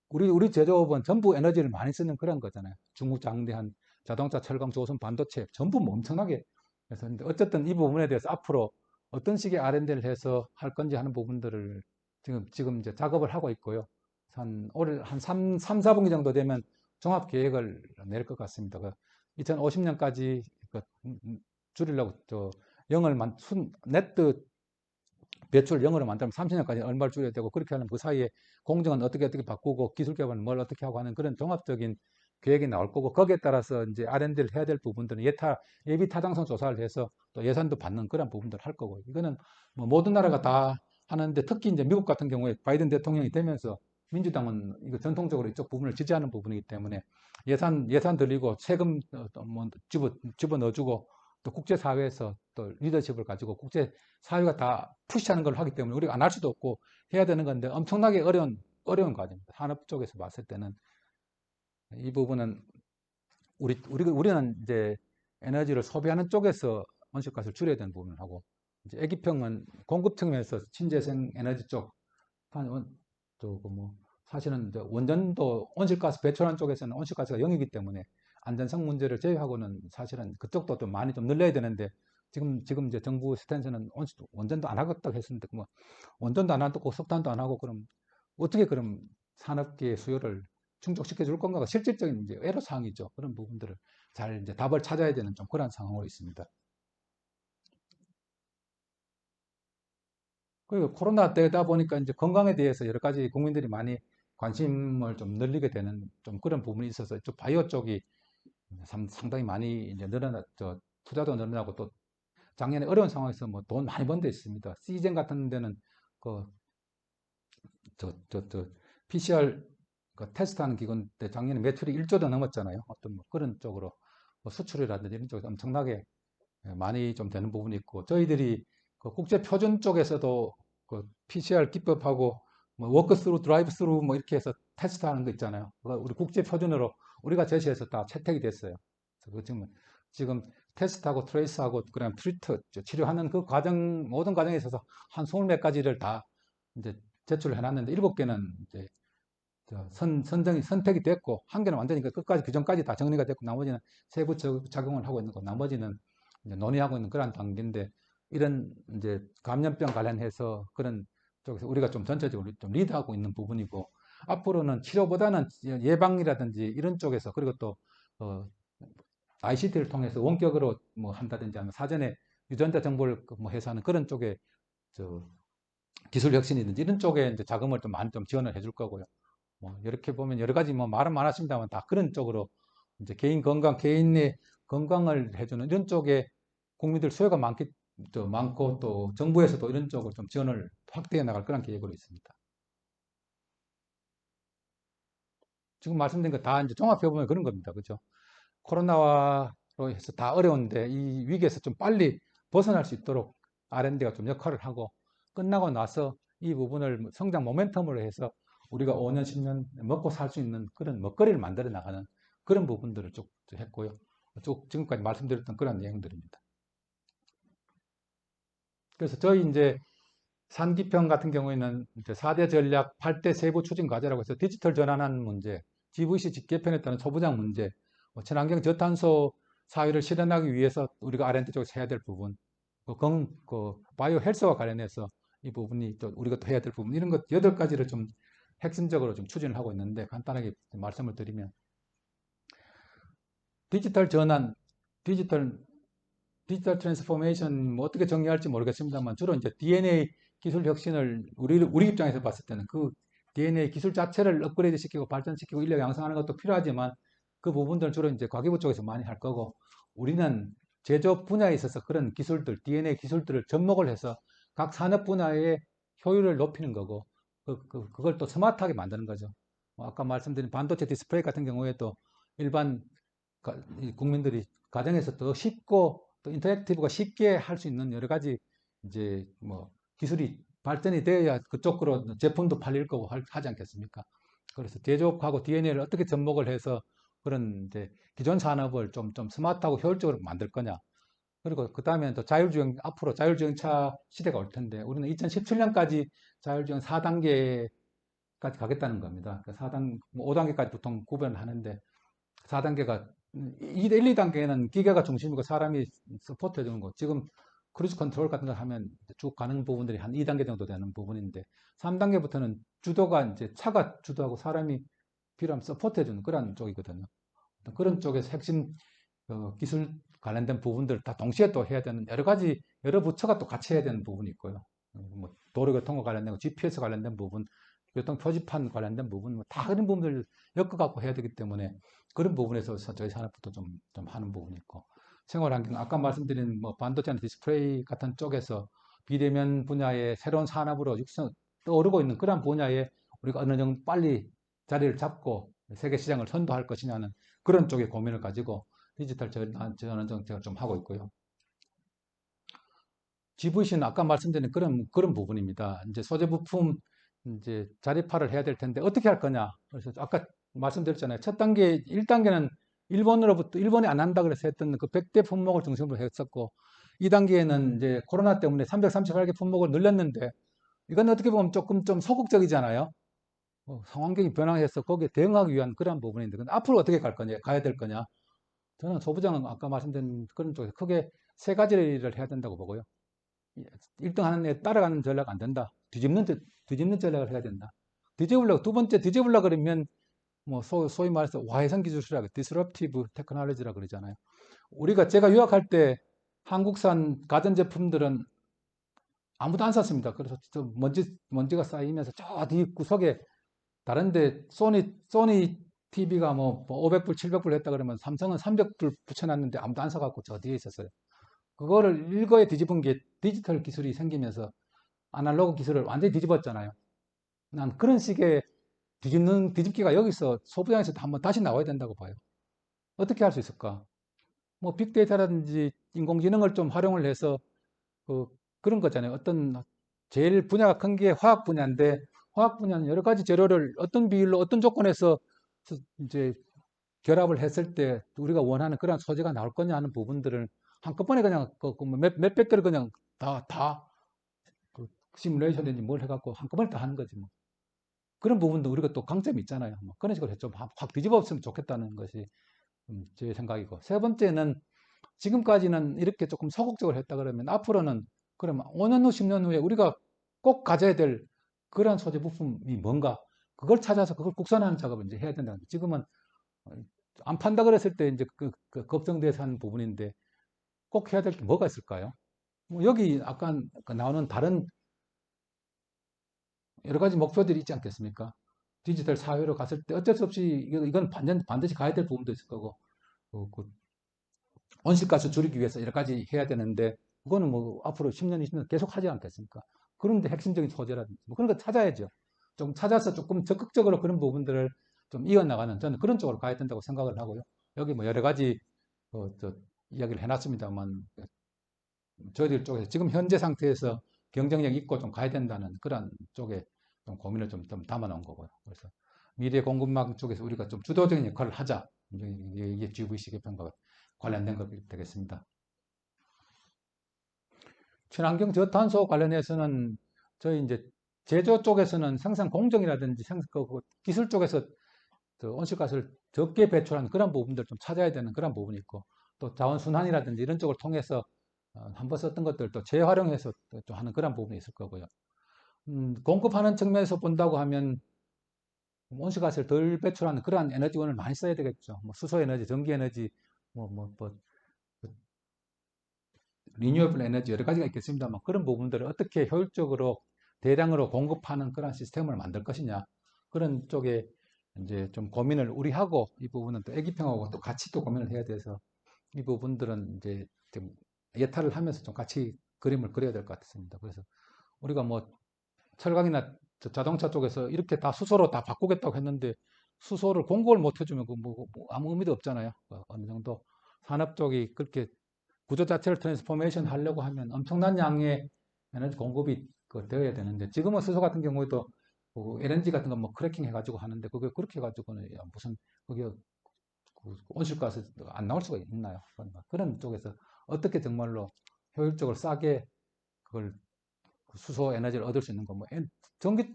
우리 제조업은 전부 에너지를 많이 쓰는 그런 거잖아요. 중국장대한 자동차, 철강, 조선, 반도체 전부 뭐 엄청나게 해서 근데 어쨌든 이 부분에 대해서 앞으로 어떤 식의 R&D를 해서 할 건지 하는 부분들을 지금 이제 작업을 하고 있고요. 올해 한 4분기 정도 되면 종합 계획을 낼 것 같습니다. 2050년까지 줄이려고 영을 네트 배출 영어로 만들면 30년까지 얼마를 줄여야 되고 그렇게 하면 그 사이에 공정은 어떻게 바꾸고 기술 개발은 뭘 어떻게 하고 하는 그런 종합적인 계획이 나올 거고 거기에 따라서 이제 R&D를 해야 될 부분들은 예비 타당성 조사를 해서 또 예산도 받는 그런 부분들을 할 거고 이거는 뭐 모든 나라가 다 하는데 특히 이제 미국 같은 경우에 바이든 대통령이 되면서 민주당은 이거 전통적으로 이쪽 부분을 지지하는 부분이기 때문에 예산 들이고 세금 뭐 집어 넣어주고 또 국제사회에서 또 리더십을 가지고 국제사회가 다 푸시하는 걸 하기 때문에 우리가 안 할 수도 없고 해야 되는 건데 엄청나게 어려운 과정입니다. 산업 쪽에서 봤을 때는 이 부분은 우리는 이제 에너지를 소비하는 쪽에서 온실가스를 줄여야 되는 부분을 하고 이제 애기평은 공급 측면에서 신재생 에너지 쪽, 뭐 사실은 이제 원전도 온실가스 배출하는 쪽에서는 온실가스가 0이기 때문에 안전성 문제를 제외하고는 사실은 그쪽도 좀 많이 좀 늘려야 되는데 지금 이제 정부 스탠스는 원전도 안 하겠다고 했었는데 뭐 원전도 안 하고 석탄도 안 하고 그럼 어떻게 그럼 산업계의 수요를 충족시켜 줄 건가가 실질적인 이제 애로사항이죠. 그런 부분들을 잘 이제 답을 찾아야 되는 좀 그런 상황으로 있습니다. 그리고 코로나 때다 보니까 이제 건강에 대해서 여러 가지 국민들이 많이 관심을 좀 늘리게 되는 좀 그런 부분이 있어서 좀 바이오 쪽이 상당히 많이 이제 늘어났죠. 투자도 늘어나고 또 작년에 어려운 상황에서 뭐 돈 많이 번 데 있습니다. 시젠 같은 데는 그 PCR 그 테스트하는 기관 때 작년에 매출이 1조도 넘었잖아요. 어떤 뭐 그런 쪽으로 뭐 수출이라든지 이런 쪽에서 엄청나게 많이 좀 되는 부분이 있고 저희들이 그 국제 표준 쪽에서도 그 PCR 기법하고 뭐 워크스루, 드라이브스루 뭐 이렇게 해서 테스트하는 거 있잖아요. 우리 국제 표준으로 우리가 제시해서 다 채택이 됐어요. 그래서 지금 테스트하고 트레이스하고 그냥 트리트 치료하는 그 과정 모든 과정에 있어서 한 20몇 가지를 다 이제 제출을 해놨는데 7개는 이제 선택이 됐고 한 개는 완전히 끝까지 규정까지 다 정리가 됐고 나머지는 세부 작용을 하고 있는 거 나머지는 이제 논의하고 있는 그런 단계인데 이런 이제 감염병 관련해서 그런 쪽에서 우리가 좀 전체적으로 좀 리드하고 있는 부분이고 앞으로는 치료보다는 예방이라든지 이런 쪽에서 그리고 또 ICT를 통해서 원격으로 뭐 한다든지 하면 사전에 유전자 정보를 뭐 해서 하는 그런 쪽에 저 기술 혁신이든지 이런 쪽에 이제 자금을 좀 많이 좀 지원을 해줄 거고요. 뭐 이렇게 보면 여러 가지 뭐 말은 많았습니다만 다 그런 쪽으로 이제 개인 건강, 개인의 건강을 해주는 이런 쪽에 국민들 수요가 많고 또 정부에서도 이런 쪽으로 좀 지원을 확대해 나갈 그런 계획으로 있습니다. 지금 말씀드린 거 다 이제 종합해 보면 그런 겁니다. 그죠? 코로나로 해서 다 어려운데 이 위기에서 좀 빨리 벗어날 수 있도록 R&D가 좀 역할을 하고 끝나고 나서 이 부분을 성장 모멘텀으로 해서 우리가 5년, 10년 먹고 살 수 있는 그런 먹거리를 만들어 나가는 그런 부분들을 쭉 했고요. 쭉 지금까지 말씀드렸던 그런 내용들입니다. 그래서 저희 이제 산기평 같은 경우에는 이제 4대 전략 8대 세부 추진 과제라고 해서 디지털 전환하는 문제, GVC 개편에 따른 소부장 문제, 친환경 저탄소 사회를 실현하기 위해서 우리가 R&D 쪽에서 해야 될 부분, 바이오 헬스와 관련해서 이 부분이 또 우리가 또 해야 될 부분, 이런 것 8가지를 좀 핵심적으로 좀 추진을 하고 있는데 간단하게 말씀을 드리면 디지털 전환, 디지털 트랜스포메이션 뭐 어떻게 정리할지 모르겠습니다만 주로 이제 DNA 기술 혁신을 우리 입장에서 봤을 때는 그 DNA 기술 자체를 업그레이드 시키고 발전시키고 인력 양성하는 것도 필요하지만 그 부분들은 주로 이제 과기부 쪽에서 많이 할 거고 우리는 제조업 분야에 있어서 그런 기술들, DNA 기술들을 접목을 해서 각 산업 분야의 효율을 높이는 거고 그걸 또 스마트하게 만드는 거죠. 아까 말씀드린 반도체 디스플레이 같은 경우에도 일반 국민들이 가정에서 더 쉽고 또 인터랙티브가 쉽게 할 수 있는 여러 가지 이제 뭐 기술이 발전이 되어야 그쪽으로 제품도 팔릴 거고 하지 않겠습니까? 그래서 제조업하고 DNA를 어떻게 접목을 해서 그런 이제 기존 산업을 좀 스마트하고 효율적으로 만들 거냐. 그리고 그 다음에 또 앞으로 자율주행차 시대가 올 텐데 우리는 2017년까지 자율주행 4단계까지 가겠다는 겁니다. 5단계까지 보통 구별하는데 4단계가 1, 2단계는 기계가 중심이고 사람이 서포트 해주는 거. 지금 크루즈 컨트롤 같은 걸 하면 쭉 가는 부분들이 한 2단계 정도 되는 부분인데 3단계부터는 주도가 이제 차가 주도하고 사람이 필요하면 서포트 해주는 그런 쪽이거든요. 그런 쪽에서 핵심 기술 관련된 부분들 다 동시에 또 해야 되는 여러 가지 여러 부처가 또 같이 해야 되는 부분이 있고요. 뭐 도로교통과 관련된 거, GPS 관련된 부분, 교통 표지판 관련된 부분, 뭐다 그런 부분들 엮어갖고 해야 되기 때문에 그런 부분에서 저희 산업부터 좀 하는 부분이 있고 생활환경 아까 말씀드린 뭐 반도체나 디스플레이 같은 쪽에서 비대면 분야의 새로운 산업으로 떠오르고 있는 그런 분야에 우리가 어느 정도 빨리 자리를 잡고 세계 시장을 선도할 것이냐는 그런 쪽의 고민을 가지고 디지털 전환 정책을 좀 하고 있고요. GVC는 아까 말씀드린 그런 부분입니다. 이제 소재 부품 이제 자립화를 해야 될 텐데 어떻게 할 거냐. 그래서 아까 말씀드렸잖아요. 첫 단계, 1단계는 일본이 안 한다 그래서 했던 그 100대 품목을 중심으로 했었고 2단계에는 이제 코로나 때문에 338개 품목을 늘렸는데 이건 어떻게 보면 조금 좀 소극적이잖아요. 상황경이 변화해서 거기에 대응하기 위한 그런 부분인데 근데 앞으로 어떻게 가야 될 거냐. 저는 소부장은 아까 말씀드린 그런 쪽에서 크게 3가지를 해야 된다고 보고요. 1등 하는 애 따라가는 전략 안 된다. 뒤집는 전략을 해야 된다. 두 번째 뒤집으려 그러면 뭐 소위 말해서 와해성 기술이라고 disruptive technology라 그러잖아요. 제가 유학할 때 한국산 가전제품들은 아무도 안 샀습니다. 그래서 먼지가 쌓이면서 저 뒤 구석에 다른데 소니 TV가 뭐 500불, 700불 했다 그러면 삼성은 300불 붙여놨는데 아무도 안 사갖고 저 뒤에 있었어요. 그거를 일거에 뒤집은 게 디지털 기술이 생기면서 아날로그 기술을 완전히 뒤집었잖아요. 난 그런 식의 뒤집기가 여기서 소부장에서도 한번 다시 나와야 된다고 봐요. 어떻게 할 수 있을까? 뭐 빅데이터라든지 인공지능을 좀 활용을 해서 그, 그런 거잖아요. 제일 분야가 큰 게 화학 분야인데 화학 분야는 여러 가지 재료를 어떤 비율로 어떤 조건에서 이제 결합을 했을 때 우리가 원하는 그런 소재가 나올 거냐 하는 부분들을 한꺼번에 그냥 몇백 개를 그냥 그 시뮬레이션인지 뭘 해갖고 한꺼번에 다 하는 거지 뭐. 그런 부분도 우리가 또 강점이 있잖아요. 뭐 그런 식으로 좀 확 뒤집었으면 좋겠다는 것이 제 생각이고. 세 번째는 지금까지는 이렇게 조금 소극적으로 했다 그러면 앞으로는 그러면 5년 후, 10년 후에 우리가 꼭 가져야 될 그러한 소재 부품이 뭔가 그걸 찾아서 그걸 국산화하는 작업을 이제 해야 된다는 거예요. 지금은 안 판다 그랬을 때 이제 그 걱정돼서 하는 부분인데 꼭 해야 될 게 뭐가 있을까요? 뭐 여기 아까 나오는 다른 여러 가지 목표들이 있지 않겠습니까? 디지털 사회로 갔을 때 어쩔 수 없이 이건 반드시 가야 될 부분도 있을 거고 그 온실가스 줄이기 위해서 여러 가지 해야 되는데 그거는 뭐 앞으로 10년, 20년 계속 하지 않겠습니까? 그런데 핵심적인 소재라든지 뭐 그런 거 찾아야죠. 좀 찾아서 조금 적극적으로 그런 부분들을 좀 이어나가는 저는 그런 쪽으로 가야 된다고 생각을 하고요. 여기 뭐 여러 가지 이야기를 해놨습니다만 저희들 쪽에서 지금 현재 상태에서 경쟁력 있고 좀 가야 된다는 그런 쪽에 좀 고민을 좀 담아놓은 거고요. 그래서 미래 공급망 쪽에서 우리가 좀 주도적인 역할을 하자. 이게 GVC 개편과 관련된 것 되겠습니다. 친환경 저탄소 관련해서는 저희 이제 제조 쪽에서는 생산 공정이라든지 기술 쪽에서 온실가스를 적게 배출하는 그런 부분들 좀 찾아야 되는 그런 부분이 있고 또 자원순환이라든지 이런 쪽을 통해서 한번 썼던 것들 또 재활용해서 또 하는 그런 부분이 있을 거고요. 공급하는 측면에서 본다고 하면 온실가스를 덜 배출하는 그러한 에너지원을 많이 써야 되겠죠. 뭐 수소 에너지, 전기 에너지, 뭐 리뉴얼블 에너지 여러 가지가 있겠습니다만 그런 부분들을 어떻게 효율적으로 대량으로 공급하는 그런 시스템을 만들 것이냐 그런 쪽에 이제 좀 고민을 우리 하고 이 부분은 또 애기평하고 또 같이 또 고민을 해야 돼서 이 부분들은 이제 좀 예탈을 하면서 좀 같이 그림을 그려야 될 것 같습니다. 그래서 우리가 뭐 철강이나 자동차 쪽에서 이렇게 다 수소로 다 바꾸겠다고 했는데 수소를 공급을 못 해주면 뭐 아무 의미도 없잖아요. 어느 정도 산업 쪽이 그렇게 구조 자체를 트랜스포메이션 하려고 하면 엄청난 양의 에너지 공급이 되어야 되는데 지금은 수소 같은 경우에도 LNG 같은 거 뭐 크래킹 해가지고 하는데 그게 그렇게 해가지고는 무슨 그게 온실가스 안 나올 수가 있나요? 그런 쪽에서 어떻게 정말로 효율적으로 싸게 그걸 수소 에너지를 얻을 수 있는 거, 뭐,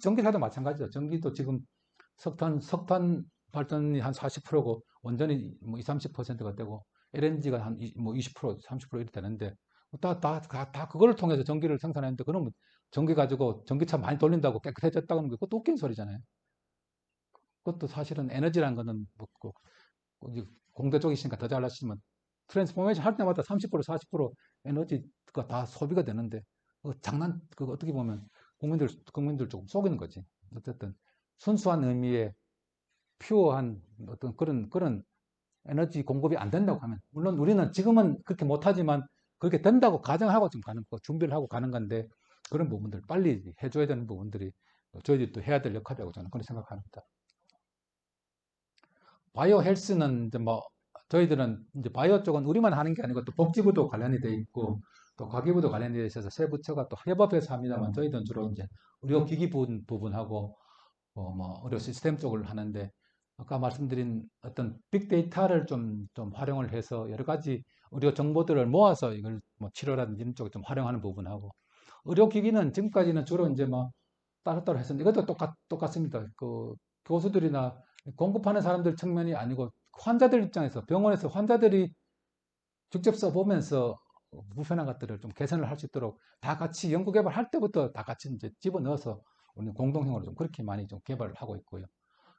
전기사도 마찬가지죠. 전기도 지금 석탄 발전이 한 40%고, 원전이 뭐 20, 30%가 되고, LNG가 한 뭐 20%, 30% 이렇게 되는데, 다 그거를 통해서 전기를 생산했는데, 그러면 전기 가지고 전기차 많이 돌린다고 깨끗해졌다는 게 그것도 웃긴 소리잖아요. 그것도 사실은 에너지라는 거는 뭐, 공대 쪽이시니까 더 잘 아시지만, 트랜스포메이션 할 때마다 30%, 40% 에너지가 다 소비가 되는데, 그거 어떻게 보면 국민들 조금 속이는 거지. 어쨌든, 순수한 의미의 퓨어한 어떤 그런 에너지 공급이 안 된다고 하면, 물론 우리는 지금은 그렇게 못하지만, 그렇게 된다고 가정하고 좀 가는 거, 준비를 하고 가는 건데, 그런 부분들 빨리 해줘야 되는 부분들이 저희들이 또 해야 될 역할이라고 저는 그렇게 생각합니다. 바이오 헬스는 이제 뭐 저희들은 이제 바이오 쪽은 우리만 하는 게 아니고 또 복지부도 관련이 돼 있고 또 과기부도 관련이 돼 있어서 세 부처가 또 협업해서 합니다만 저희들은 주로 이제 의료기기 부분하고 뭐 의료 시스템 쪽을 하는데 아까 말씀드린 어떤 빅데이터를 좀 활용을 해서 여러 가지 의료 정보들을 모아서 이걸 뭐 치료라든지 이런 쪽에 좀 활용하는 부분하고 의료기기는 지금까지는 주로 이제 뭐 따로따로 했었는데 이것도 똑같습니다. 그 교수들이나 공급하는 사람들 측면이 아니고 환자들 입장에서 병원에서 환자들이 직접 써보면서 불편한 것들을 좀 개선을 할 수 있도록 다 같이 연구 개발할 때부터 다 같이 이제 집어넣어서 우리 공동형으로 좀 그렇게 많이 좀 개발을 하고 있고요.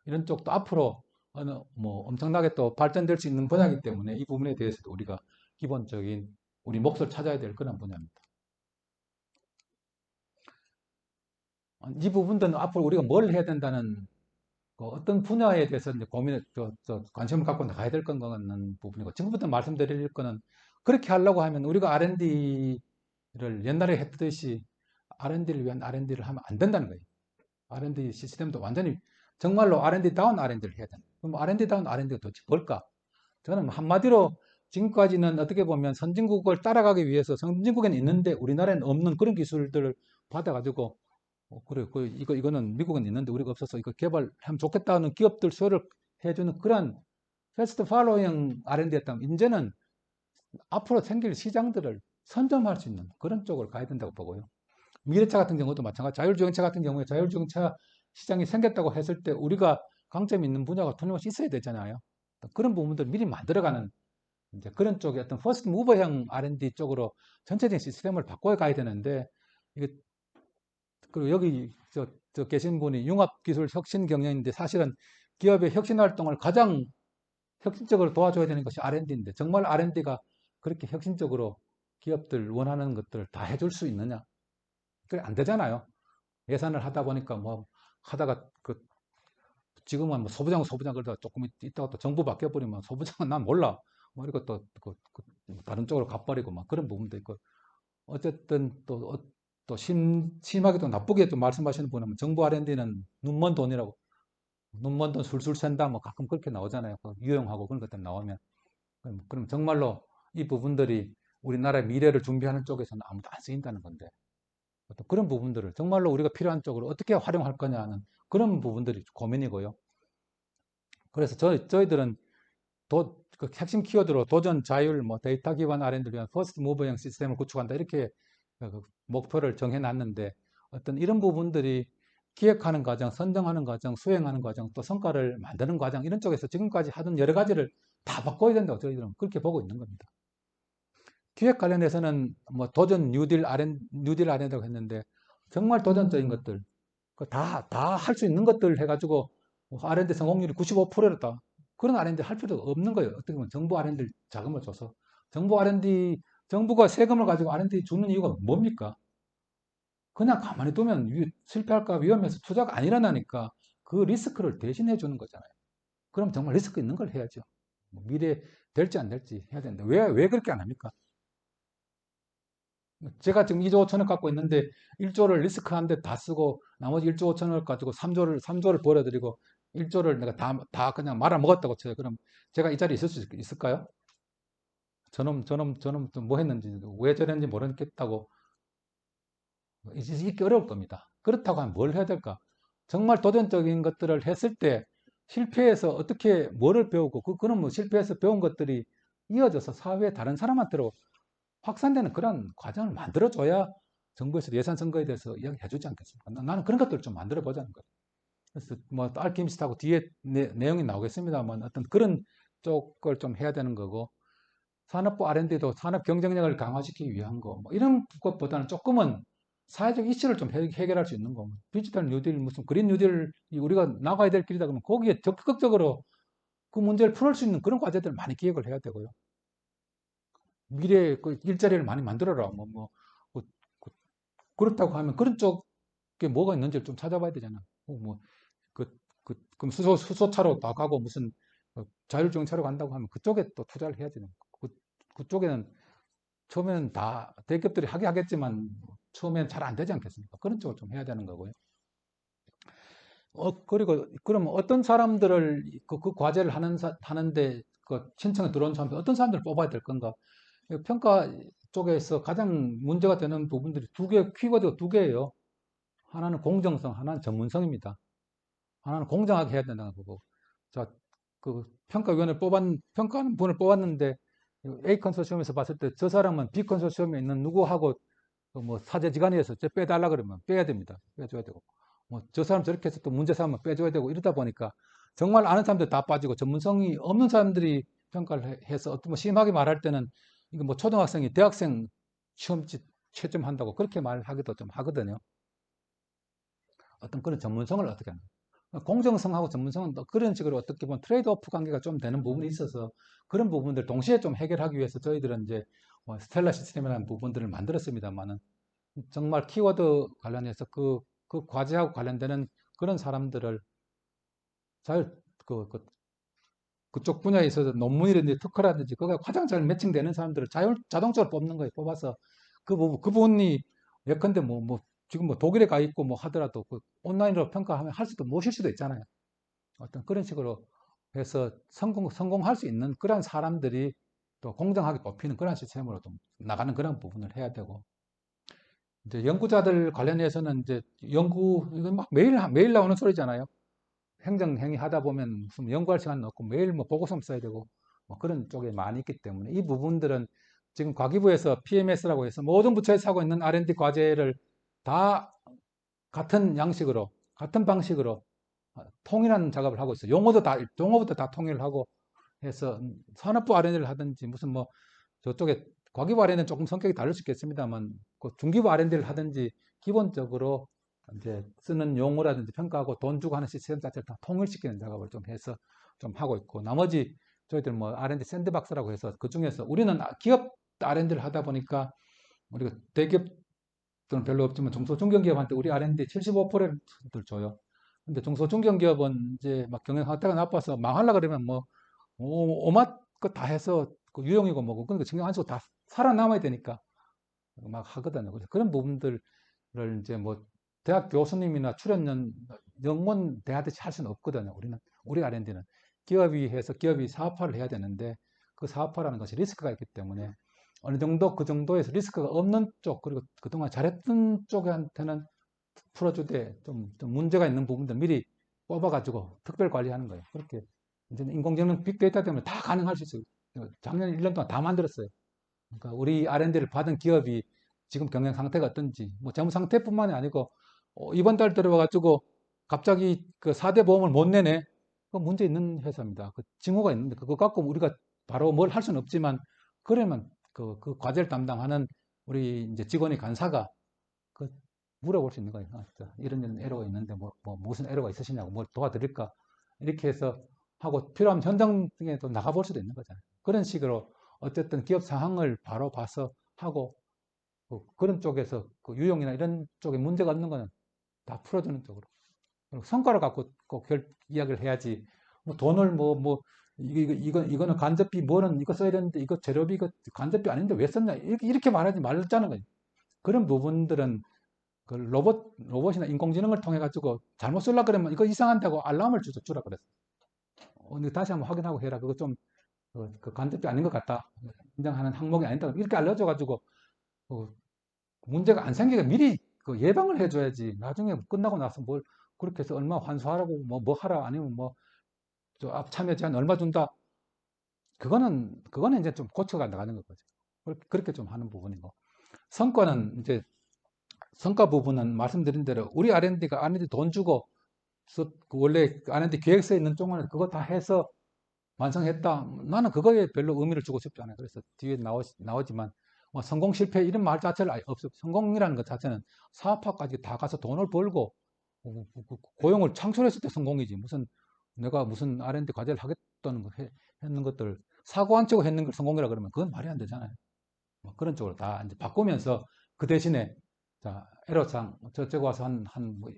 이런 쪽도 앞으로 어느 뭐 엄청나게 또 발전될 수 있는 분야이기 때문에 이 부분에 대해서도 우리가 기본적인 우리 몫을 찾아야 될 그런 분야입니다. 이 부분들은 앞으로 우리가 뭘 해야 된다는 그 어떤 분야에 대해서 이제 관심을 갖고 가야 될 건가는 부분이고 지금부터 말씀드릴 거는 그렇게 하려고 하면 우리가 R&D를 옛날에 했듯이 R&D를 위한 R&D를 하면 안 된다는 거예요. R&D 시스템도 완전히 정말로 R&D다운 R&D를 해야 된다. 그럼 R&D다운 R&D가 도대체 뭘까? 저는 한마디로 지금까지는 어떻게 보면 선진국을 따라가기 위해서 선진국에는 있는데 우리나라에는 없는 그런 기술들을 받아가지고 그래, 이거는 미국은 있는데 우리가 없어서 이거 개발하면 좋겠다는 기업들 수요를 해주는 그런 패스트 팔로잉 R&D였다면 이제는 앞으로 생길 시장들을 선점할 수 있는 그런 쪽을 가야 된다고 보고요. 미래차 같은 경우도 마찬가지. 자율주행차 같은 경우에 자율주행차 시장이 생겼다고 했을 때 우리가 강점이 있는 분야가 틀림없이 있어야 되잖아요. 그런 부분들 미리 만들어가는 이제 그런 쪽의 어떤 퍼스트 무버형 R&D 쪽으로 전체적인 시스템을 바꿔 가야 되는데 이게 그리고 여기 저 계신 분이 융합기술 혁신 경영인데 사실은 기업의 혁신 활동을 가장 혁신적으로 도와줘야 되는 것이 R&D인데 정말 R&D가 그렇게 혁신적으로 기업들 원하는 것들을 다 해줄 수 있느냐? 그게 안 되잖아요. 예산을 하다 보니까 뭐 하다가 지금은 뭐 소부장 그러다가 조금 있다가 또 정부 바뀌어버리면 소부장은 난 몰라. 뭐 이거 또 다른 쪽으로 가버리고 막 그런 부분도 있고 어쨌든 또 심하게 또 나쁘게 또 말씀하시는 분은 정부 R&D는 눈먼 돈이라고 눈먼 돈 술술 샌다 뭐 가끔 그렇게 나오잖아요. 유용하고 그런 것들 나오면 그럼 정말로 이 부분들이 우리나라의 미래를 준비하는 쪽에서는 아무도 안 쓰인다는 건데 어떤 그런 부분들을 정말로 우리가 필요한 쪽으로 어떻게 활용할 거냐는 그런 부분들이 고민이고요. 그래서 저희들은 그 핵심 키워드로 도전, 자율, 뭐 데이터 기반 R&D를 위한 퍼스트 무버형 시스템을 구축한다 이렇게 그 목표를 정해놨는데 어떤 이런 부분들이 기획하는 과정, 선정하는 과정, 수행하는 과정, 또 성과를 만드는 과정 이런 쪽에서 지금까지 하던 여러 가지를 다 바꿔야 된다고 저희들은 그렇게 보고 있는 겁니다. 기획 관련해서는 뭐 도전 뉴딜 R&D라고 했는데 정말 도전적인 것들 다 할 수 있는 것들 해가지고 R&D 성공률이 95%였다. 그런 R&D 할 필요가 없는 거예요. 어떻게 보면 정부 R&D 자금을 줘서 정부 R&D 정부가 세금을 가지고 R&D 주는 이유가 뭡니까? 그냥 가만히 두면 실패할까 위험해서 투자가 안 일어나니까 그 리스크를 대신해 주는 거잖아요. 그럼 정말 리스크 있는 걸 해야죠. 미래 될지 안 될지 해야 되는데 왜 그렇게 안 합니까? 제가 지금 2조 5천억 갖고 있는데 1조를 리스크한데 다 쓰고 나머지 1조 5천억 가지고 3조를 벌어들이고 1조를 내가 다 그냥 말아먹었다고 쳐요. 그럼 제가 이 자리에 있을 수 있을까요? 저놈 뭐 했는지 왜 저랬는지 모르겠다고 있기 어려울 겁니다. 그렇다고 하면 뭘 해야 될까? 정말 도전적인 것들을 했을 때 실패해서 어떻게 뭐를 배우고 그는 뭐 실패해서 배운 것들이 이어져서 사회의 다른 사람한테로 확산되는 그런 과정을 만들어줘야 정부에서 예산 선거에 대해서 이야기해 주지 않겠습니까? 나는 그런 것들을 좀 만들어 보자는 거예요. 그래서 뭐 알키미스트하고 뒤에 내용이 나오겠습니다만 어떤 그런 쪽을 좀 해야 되는 거고 산업부 R&D도 산업 경쟁력을 강화시키기 위한 거, 뭐 이런 것보다는 조금은 사회적 이슈를 좀 해결할 수 있는 거, 디지털 뉴딜, 무슨 그린 뉴딜이 우리가 나가야 될 길이다 그러면 거기에 적극적으로 그 문제를 풀을 수 있는 그런 과제들을 많이 기획을 해야 되고요. 미래 그 일자리를 많이 만들어라. 그, 그, 그렇다고 하면 그런 쪽에 뭐가 있는지를 좀 찾아봐야 되잖아. 그럼 수소차로 나가고 무슨 자율주행차로 간다고 하면 그쪽에 또 투자를 해야 되는 거. 그쪽에는 처음에는 다 대기업들이 하겠지만 처음엔 잘 안 되지 않겠습니까? 그런 쪽을 좀 해야 되는 거고요. 그리고 그럼 어떤 사람들을 그 과제를 하는데 그 신청에 들어온 사람들 어떤 사람들을 뽑아야 될 건가? 평가 쪽에서 가장 문제가 되는 부분들이 키워드가 두 개예요. 하나는 공정성, 하나는 전문성입니다. 하나는 공정하게 해야 된다는 거고. 자, 그 평가하는 분을 뽑았는데 A 컨소시엄에서 봤을 때 저 사람은 B 컨소시엄에 있는 누구하고 뭐 사제지간에서 빼달라 그러면 빼야 됩니다. 빼줘야 되고. 뭐 저 사람 저렇게 해서 또 문제 삼으면 빼줘야 되고 이러다 보니까 정말 아는 사람들 다 빠지고 전문성이 없는 사람들이 평가를 해서 어떤 뭐 심하게 말할 때는 이거 뭐 초등학생이 대학생 시험지 채점한다고 그렇게 말하기도 좀 하거든요. 어떤 그런 전문성을 어떻게 하는. 공정성하고 전문성은 또 그런 식으로 어떻게 보면 트레이드오프 관계가 좀 되는 부분이 있어서 그런 부분들 동시에 좀 해결하기 위해서 저희들은 이제 뭐 스텔라 시스템이라는 부분들을 만들었습니다만은 정말 키워드 관련해서 그 과제하고 관련되는 그런 사람들을 잘, 그쪽 분야에 있어서 논문이라든지 특허라든지 그거 가장 잘 매칭되는 사람들을 자동적으로 뽑는 거예요. 뽑아서 그분이 예컨대 지금 뭐 독일에 가 있고 뭐 하더라도 그 온라인으로 평가하면 할 수도 모실 수도 있잖아요. 어떤 그런 식으로 해서 성공할 수 있는 그런 사람들이 또 공정하게 뽑히는 그런 시스템으로 좀 나가는 그런 부분을 해야 되고 이제 연구자들 관련해서는 이제 이건 막 매일 나오는 소리잖아요. 행정행위 하다 보면 무슨 연구할 시간은 없고 매일 뭐 보고서 써야 되고 뭐 그런 쪽에 많이 있기 때문에 이 부분들은 지금 과기부에서 PMS라고 해서 모든 부처에서 하고 있는 R&D 과제를 다 같은 양식으로 같은 방식으로 통일하는 작업을 하고 있어요. 용어부터 다 통일을 하고 해서 산업부 R&D를 하든지 무슨 뭐 저쪽에 과기부 R&D는 조금 성격이 다를 수 있겠습니다만 그 중기부 R&D를 하든지 기본적으로 이제 쓰는 용어라든지 평가하고 돈 주고 하는 시스템 자체를 다 통일시키는 작업을 좀 해서 좀 하고 있고 나머지 저희들 뭐 R&D 샌드박스라고 해서 그 중에서 우리는 기업 R&D를 하다 보니까 우리가 대기업들은 별로 없지만 중소중견기업한테 우리 R&D 75%를 줘요. 근데 중소중견기업은 이제 막 경영 상태가 나빠서 망하려 그러면 뭐 오맛 거 다 해서 그 유용이고 뭐고 그러니까 신경 안 쓰고 다 살아남아야 되니까 막 하거든요. 그래서 그런 부분들을 이제 뭐 대학 교수님이나 출연연 영문 대하듯이 할 수는 없거든요. 우리 R&D는 기업이 해서 기업이 사업화를 해야 되는데 그 사업화라는 것이 리스크가 있기 때문에 어느 정도 그 정도에서 리스크가 없는 쪽 그리고 그동안 잘했던 쪽한테는 풀어주되 좀 문제가 있는 부분들 미리 뽑아가지고 특별 관리하는 거예요. 그렇게 이제 인공지능 빅데이터 때문에 다 가능할 수 있어요. 작년 1년 동안 다 만들었어요. 그러니까 우리 R&D를 받은 기업이 지금 경영 상태가 어떤지, 뭐 재무 상태뿐만이 아니고 이번 달 들어와가지고 갑자기 그 4대 보험을 못 내네. 그 문제 있는 회사입니다. 그 징후가 있는데 그거 갖고 우리가 바로 뭘 할 수는 없지만 그러면 그 과제를 담당하는 우리 이제 직원이 간사가 그 물어볼 수 있는 거예요. 이런 에러가 있는데 뭐 무슨 에러가 있으시냐고 뭘 도와드릴까 이렇게 해서 하고 필요하면 현장에 또 나가볼 수도 있는 거잖아요. 그런 식으로 어쨌든 기업 상황을 바로 봐서 하고 그런 쪽에서 그 유용이나 이런 쪽에 문제가 없는 거는 다 풀어주는 쪽으로 그리고 성과를 갖고 꼭 이야기를 해야지 뭐 돈을 이거는 간접비 뭐는 이거 써야 되는데 이거 재료비 이거 간접비 아닌데 왜 썼냐 이렇게 말하지 말자는 거예요. 그런 부분들은 그 로봇이나 인공지능을 통해 가지고 잘못 쓰려 그러면 이거 이상한다고 알람을 주라 그랬어. 다시 한번 확인하고 해라. 그거 좀 그 간접비 아닌 것 같다. 인정하는 항목이 아니다. 이렇게 알려줘 가지고 문제가 안 생기게 미리 그 예방을 해줘야지. 나중에 끝나고 나서 뭘 그렇게 해서 얼마 환수하라고 뭐 하라 아니면 뭐저 참여 제한 얼마 준다. 그거는 이제 좀 고쳐가 나가는 거죠. 그렇게 좀 하는 부분이고 성과는 이제 성과 부분은 말씀드린 대로 우리 R&D가 돈 주고 그 원래 R&D 계획서에 있는 쪽은 그거 다 해서 완성했다. 나는 그거에 별로 의미를 주고 싶지 않아요. 그래서 뒤에 나오지만 뭐 성공 실패 이런 말 자체를 없어. 성공이라는 것 자체는 사업화까지 다 가서 돈을 벌고 고용을 창출했을 때 성공이지. 내가 무슨 R&D 과제를 하겠다는 거 했는 것들 사고 안 치고 했는 걸 성공이라 그러면 그건 말이 안 되잖아요. 뭐 그런 쪽으로 다 이제 바꾸면서 그 대신에 자 애로사항 저쪽 와서 한뭐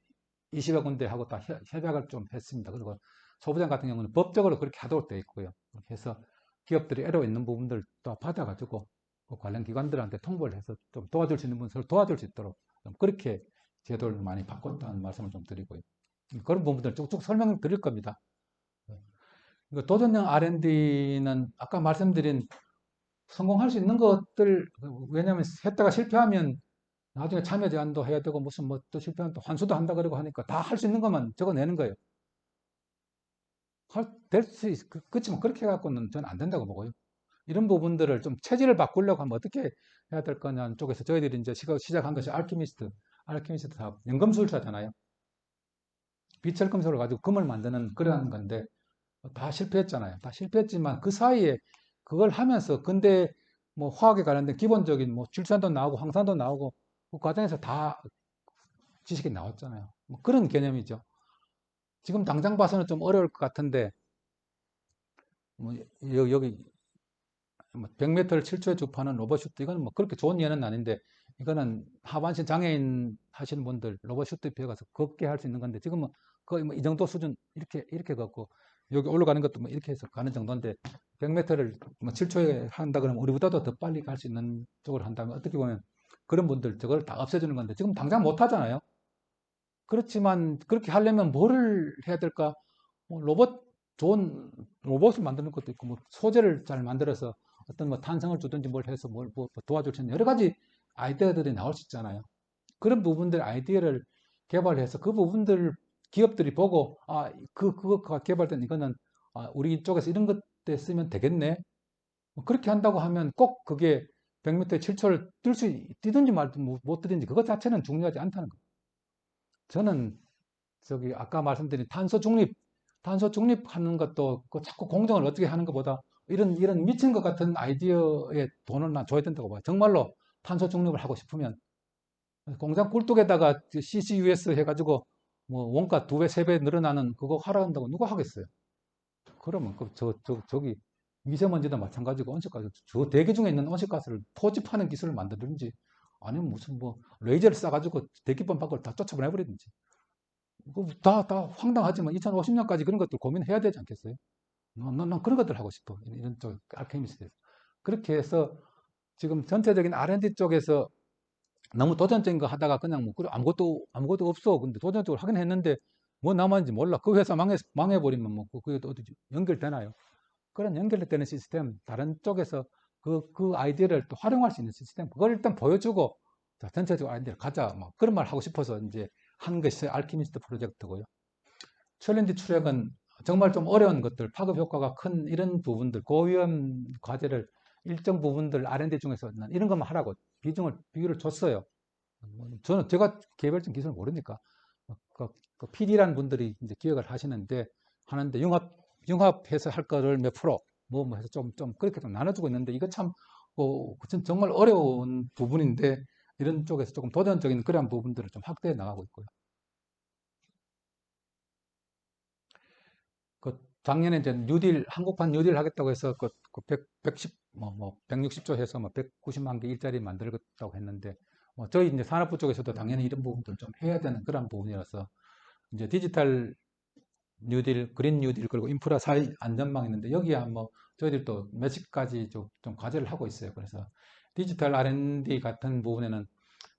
20여 군데 하고 다 협약을 좀 했습니다. 그리고 소부장 같은 경우는 법적으로 그렇게 하도록 되어 있고요. 그렇게 해서 기업들이 애로 있는 부분들 또 받아가지고 그 관련 기관들한테 통보를 해서 좀 도와줄 수 있는 분들을 도와줄 수 있도록 좀 그렇게 제도를 많이 바꿨다는 말씀을 좀 드리고요. 그런 부분들 쭉쭉 설명을 드릴 겁니다. 도전형 R&D는 아까 말씀드린 성공할 수 있는 것들, 왜냐하면 했다가 실패하면 나중에 참여 제한도 해야 되고 무슨 뭐 또 실패하면 또 환수도 한다 그러고 하니까 다 할 수 있는 것만 적어내는 거예요. 될수 그렇지만 그렇게 해갖고는 저는 안 된다고 보고요. 이런 부분들을 좀 체질을 바꾸려고 하면 어떻게 해야 될 거냐는 쪽에서 저희들이 이제 시작한 것이 알키미스트 사업, 연금술사잖아요. 비철금속을 가지고 금을 만드는 그런 건데 다 실패했잖아요. 다 실패했지만 그 사이에 그걸 하면서 근데 뭐 화학에 관련된 기본적인 뭐 질산도 나오고 황산도 나오고 그 과정에서 다 지식이 나왔잖아요. 뭐 그런 개념이죠. 지금 당장 봐서는 좀 어려울 것 같은데, 뭐, 여기, 뭐 100m를 7초에 주파하는 로봇슈트, 이거는 뭐 그렇게 좋은 예는 아닌데, 이거는 하반신 장애인 하시는 분들 로봇슈트 배워가서 걷게 할 수 있는 건데, 지금은 거의 뭐 이 정도 수준, 이렇게 걷고, 여기 올라가는 것도 뭐 이렇게 해서 가는 정도인데, 100m를 뭐 7초에 한다 그러면 우리보다도 더 빨리 갈 수 있는 쪽으로 한다면, 어떻게 보면 그런 분들 저걸 다 없애주는 건데, 지금 당장 못 하잖아요. 그렇지만 그렇게 하려면 뭐를 해야 될까? 뭐 좋은 로봇을 만드는 것도 있고, 뭐 소재를 잘 만들어서 어떤 뭐 탄성을 주든지 뭘 해서 뭐 도와줄 수 있는 여러 가지 아이디어들이 나올 수 있잖아요. 그런 부분들 아이디어를 개발해서 그 부분들을 기업들이 보고, 아, 그거가 개발된 이거는, 아, 우리 쪽에서 이런 것때 쓰면 되겠네. 뭐 그렇게 한다고 하면 꼭 그게 100m에 7초를 뛰든지 말든 못 뛰든지 그것 자체는 중요하지 않다는 거예요. 저는 저기 아까 말씀드린 탄소 중립하는 것도 그 자꾸 공정을 어떻게 하는 것보다 이런 미친 것 같은 아이디어에 돈을 나 줘야 된다고 봐요. 정말로 탄소 중립을 하고 싶으면 공장 꿀뚝에다가 CCUS 해가지고 뭐 원가 2배, 3배 늘어나는 그거 하라 한다고 누가 하겠어요? 그러면 저기 미세먼지도 마찬가지고 온실가스, 저 대기 중에 있는 온실가스를 포집하는 기술을 만들든지, 아니면 무슨 뭐 레이저를 쏴가지고 대기권 밖을 다 쫓아보내버리든지. 다 황당하지만 2050년까지 그런 것들 고민해야 되지 않겠어요? 난 그런 것들 하고 싶어. 이런 쪽, 아르케미스에서. 그렇게 해서 지금 전체적인 R&D 쪽에서 너무 도전적인 거 하다가 그냥 뭐 아무것도 없어. 근데 도전적으로 하긴 했는데 뭐 남았는지 몰라. 그 회사 망해버리면 뭐 그게 또 어디 연결되나요? 그런 연결되는 시스템, 다른 쪽에서 그 아이디어를 또 활용할 수 있는 시스템, 그걸 일단 보여주고, 자, 전체적으로 아이디어를 가자. 뭐 그런 말 하고 싶어서 이제 한 것이 알키미스트 프로젝트고요. 챌린지 출력은 정말 좀 어려운 것들, 파급 효과가 큰 이런 부분들, 고위험 과제를 일정 부분들 R&D 중에서 난 이런 것만 하라고 비율을 줬어요. 저는 제가 개별적 기술을 모르니까 그 PD라는 분들이 이제 기획을 하는데 융합해서 할 거를 몇 프로 뭐 해서 좀 그렇게 좀 나눠주고 있는데 이거 참 정말 어려운 부분인데 이런 쪽에서 조금 도전적인 그런 부분들을 좀 확대해 나가고 있고요. 그 작년에 이제 한국판 뉴딜 하겠다고 해서 그 110, 160조 해서 뭐 190만 개 일자리 만들겠다고 했는데, 저희 이제 산업부 쪽에서도 당연히 이런 부분들 좀 해야 되는 그런 부분이라서, 이제 디지털 뉴딜, 그린 뉴딜, 그리고 인프라 사회 안전망 있는데, 여기에 뭐 저희들도 몇십 가지 좀 과제를 하고 있어요. 그래서 디지털 R&D 같은 부분에는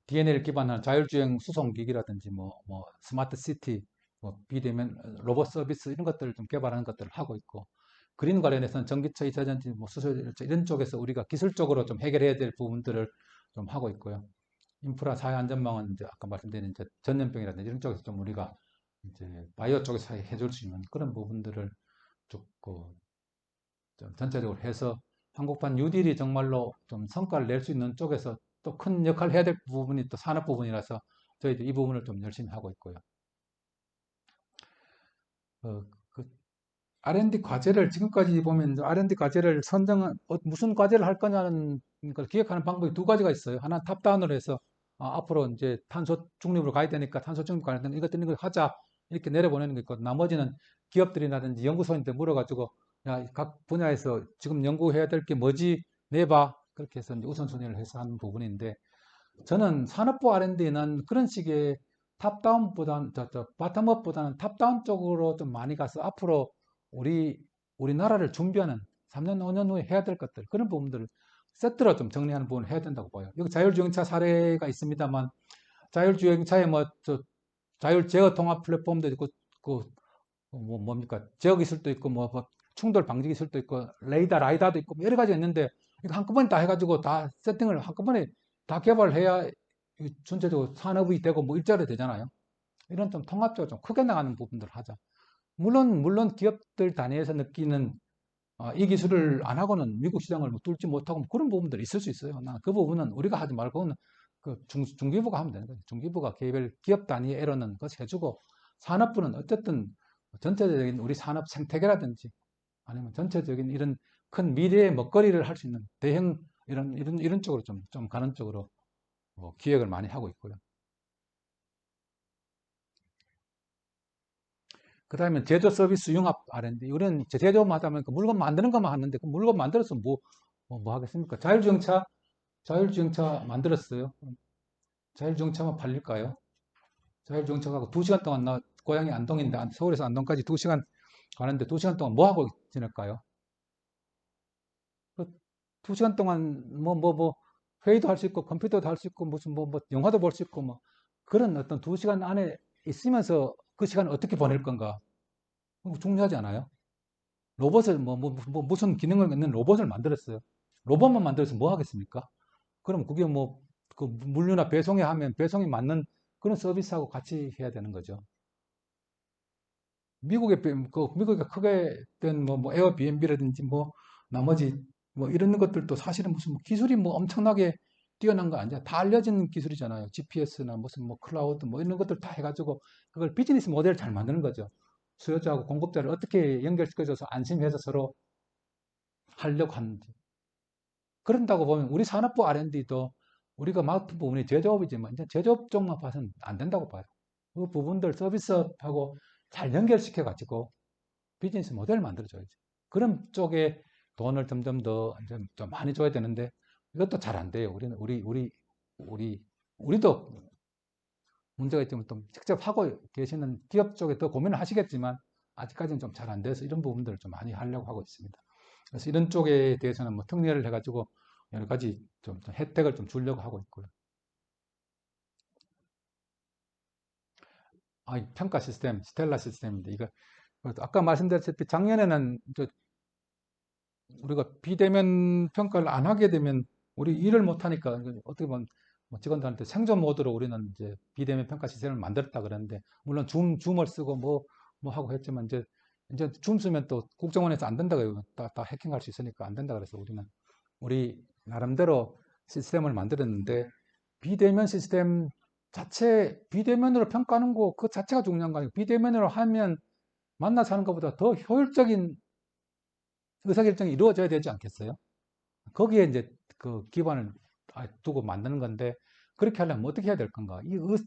DNA를 기반한 자율주행 수송기기라든지 뭐 스마트 시티, 뭐 비대면 로봇 서비스 이런 것들을 좀 개발하는 것들을 하고 있고, 그린 관련해서는 전기차, 이차전지, 뭐 수소열차 이런 쪽에서 우리가 기술적으로 좀 해결해야 될 부분들을 좀 하고 있고요. 인프라 사회 안전망은 이제 아까 말씀드린 이제 전염병이라든지 이런 쪽에서 좀 우리가 이제 바이오 쪽에서 해줄 수 있는 그런 부분들을 좀 전체적으로 해서 한국판 뉴딜이 정말로 좀 성과를 낼 수 있는 쪽에서 또 큰 역할을 해야 될 부분이 또 산업 부분이라서 저희도 이 부분을 좀 열심히 하고 있고요. 그 R&D 과제를 지금까지 보면 R&D 과제를 무슨 과제를 할 거냐는 걸 기획하는 방법이 두 가지가 있어요. 하나 탑다운으로 해서 앞으로 이제 탄소 중립으로 가야 되니까 탄소 중립 관련된 이걸 하자 이렇게 내려보내는 게 있고, 나머지는 기업들이라든지 연구소한테 물어가지고 야, 각 분야에서 지금 연구해야 될 게 뭐지 내봐, 그렇게 해서 이제 우선순위를 해서 하는 부분인데, 저는 산업부 R&D는 그런 식의 탑다운보다는 바텀업보다는 탑다운 쪽으로 좀 많이 가서 앞으로 우리 우리나라를 준비하는 3년 5년 후에 해야 될 것들, 그런 부분들을 세트로 좀 정리하는 부분을 해야 된다고 봐요. 여기 자율주행차 사례가 있습니다만, 자율주행차에 자율 제어 통합 플랫폼도 있고, 뭡니까 제어 기술도 있고, 뭐 충돌 방지 기술도 있고, 라이다도 있고, 뭐 여러 가지가 있는데 이거 한꺼번에 다 해가지고 다 세팅을 한꺼번에 다 개발해야 전체적으로 산업이 되고 뭐 일자리 되잖아요. 이런 좀 통합적으로 좀 크게 나가는 부분들을 하자. 물론 기업들 단위에서 느끼는 이 기술을 안 하고는 미국 시장을 뭐 뚫지 못하고 뭐 그런 부분들이 있을 수 있어요. 그 부분은 우리가 하지 말고 그거는 그 중기부가 하면 되는 거죠. 중기부가 개별 기업 단위의 에러는 그거 해주고, 산업부는 어쨌든 전체적인 우리 산업 생태계라든지 아니면 전체적인 이런 큰 미래의 먹거리를 할 수 있는 대형 이런 쪽으로 좀 가는 쪽으로 기획을 많이 하고 있고요. 그 다음에 제조 서비스 융합 R&D. 우리는 제조만 하다 보니까 물건 만드는 것만 하는데 그 물건 만들어서 뭐 하겠습니까? 자율주행차 만들었어요. 자율주행차만 팔릴까요? 자율주행차가 2시간 동안 나 고향이 안동인데 서울에서 안동까지 2시간 가는데 2시간 동안 뭐 하고 지낼까요? 그 2시간 동안 회의도 할 수 있고 컴퓨터도 할 수 있고 무슨 영화도 볼 수 있고 뭐 그런 어떤 2시간 안에 있으면서 그 시간을 어떻게 보낼 건가? 중요하지 않아요? 로봇을 무슨 기능을 갖는 로봇을 만들었어요. 로봇만 만들어서 뭐 하겠습니까? 그럼 그게 그 물류나 배송에 하면 배송이 맞는 그런 서비스하고 같이 해야 되는 거죠. 미국에 크게 된 에어비앤비라든지 나머지 이런 것들도 사실은 무슨 기술이 엄청나게 뛰어난 거 아니야. 다 알려진 기술이잖아요. GPS나 무슨 클라우드 이런 것들 다 해가지고 그걸 비즈니스 모델을 잘 만드는 거죠. 수요자하고 공급자를 어떻게 연결시켜줘서 안심해서 서로 하려고 하는지. 그런다고 보면 우리 산업부 R&D도 우리가 맡은 부분이 제조업이지만 이제 제조업 쪽만 봐서는 안 된다고 봐요. 그 부분들 서비스업하고 잘 연결시켜 가지고 비즈니스 모델을 만들어줘야지. 그런 쪽에 돈을 점점 더 이제 좀 많이 줘야 되는데 이것도 잘 안 돼요. 우리도 문제가 있지만 또 직접 하고 계시는 기업 쪽에 더 고민을 하시겠지만 아직까지는 좀 잘 안 돼서 이런 부분들을 좀 많이 하려고 하고 있습니다. 그래서 이런 쪽에 대해서는 특례를 해가지고 여러 가지 좀 혜택을 좀 주려고 하고 있고요. 평가 시스템, 스텔라 시스템인데 이거 아까 말씀드렸다시피 작년에는 우리가 비대면 평가를 안 하게 되면 우리 일을 못 하니까 어떻게 보면 직원들한테 생존 모드로 우리는 이제 비대면 평가 시스템을 만들었다 그랬는데 물론 줌을 쓰고 뭐 하고 했지만 이제 줌 쓰면 또 국정원에서 안 된다고 다 해킹할 수 있으니까 안 된다 그래서 우리 나름대로 시스템을 만들었는데 비대면 시스템 비대면으로 평가하는 거 그 자체가 중요한 거 아니고 비대면으로 하면 만나서 하는 것보다 더 효율적인 의사결정이 이루어져야 되지 않겠어요? 거기에 이제 그 기반을 두고 만드는 건데 그렇게 하려면 어떻게 해야 될 건가?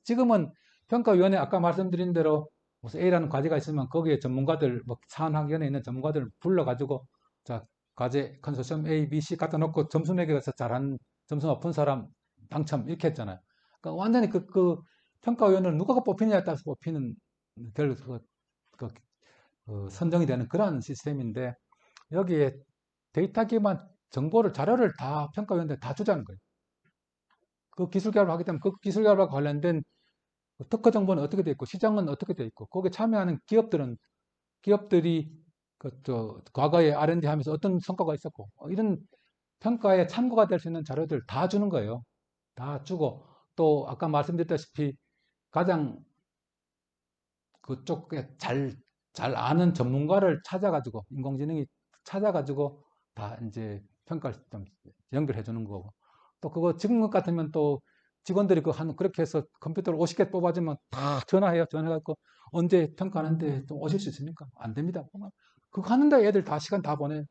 지금은 평가위원회 아까 말씀드린 대로 무슨 A라는 과제가 있으면 거기에 전문가들 사안학위원회에 있는 전문가들 불러가지고 자 과제 컨소시엄 A, B, C 갖다 놓고 점수 매겨서 잘한 점수 높은 사람 당첨 이렇게 했잖아요. 그러니까 완전히 그 평가위원회를 누가 뽑히냐에 따라서 뽑히는 그, 선정이 되는 그러한 시스템인데 여기에 데이터 기반 정보를 자료를 다 평가위원회에 다 주자는 거예요. 그 기술 개발을 하기 때문에 그 기술 개발과 관련된 특허 정보는 어떻게 돼 있고 시장은 어떻게 돼 있고 거기에 참여하는 기업들이 과거에 R&D 하면서 어떤 성과가 있었고 이런 평가에 참고가 될 수 있는 자료들 다 주는 거예요. 다 주고 또 아까 말씀드렸다시피 가장 그쪽에 잘 아는 전문가를 찾아가지고 인공지능이 찾아가지고 다 이제 평가를 좀 연결해 주는 거고 또 그거 지금 것 같으면 또 직원들이 그렇게 해서 컴퓨터를 50개 뽑아주면 다 전화해가지고 언제 평가하는데 좀 오실 수 있습니까? 안 됩니다. 그거 하는데 애들 다 시간 다 보내.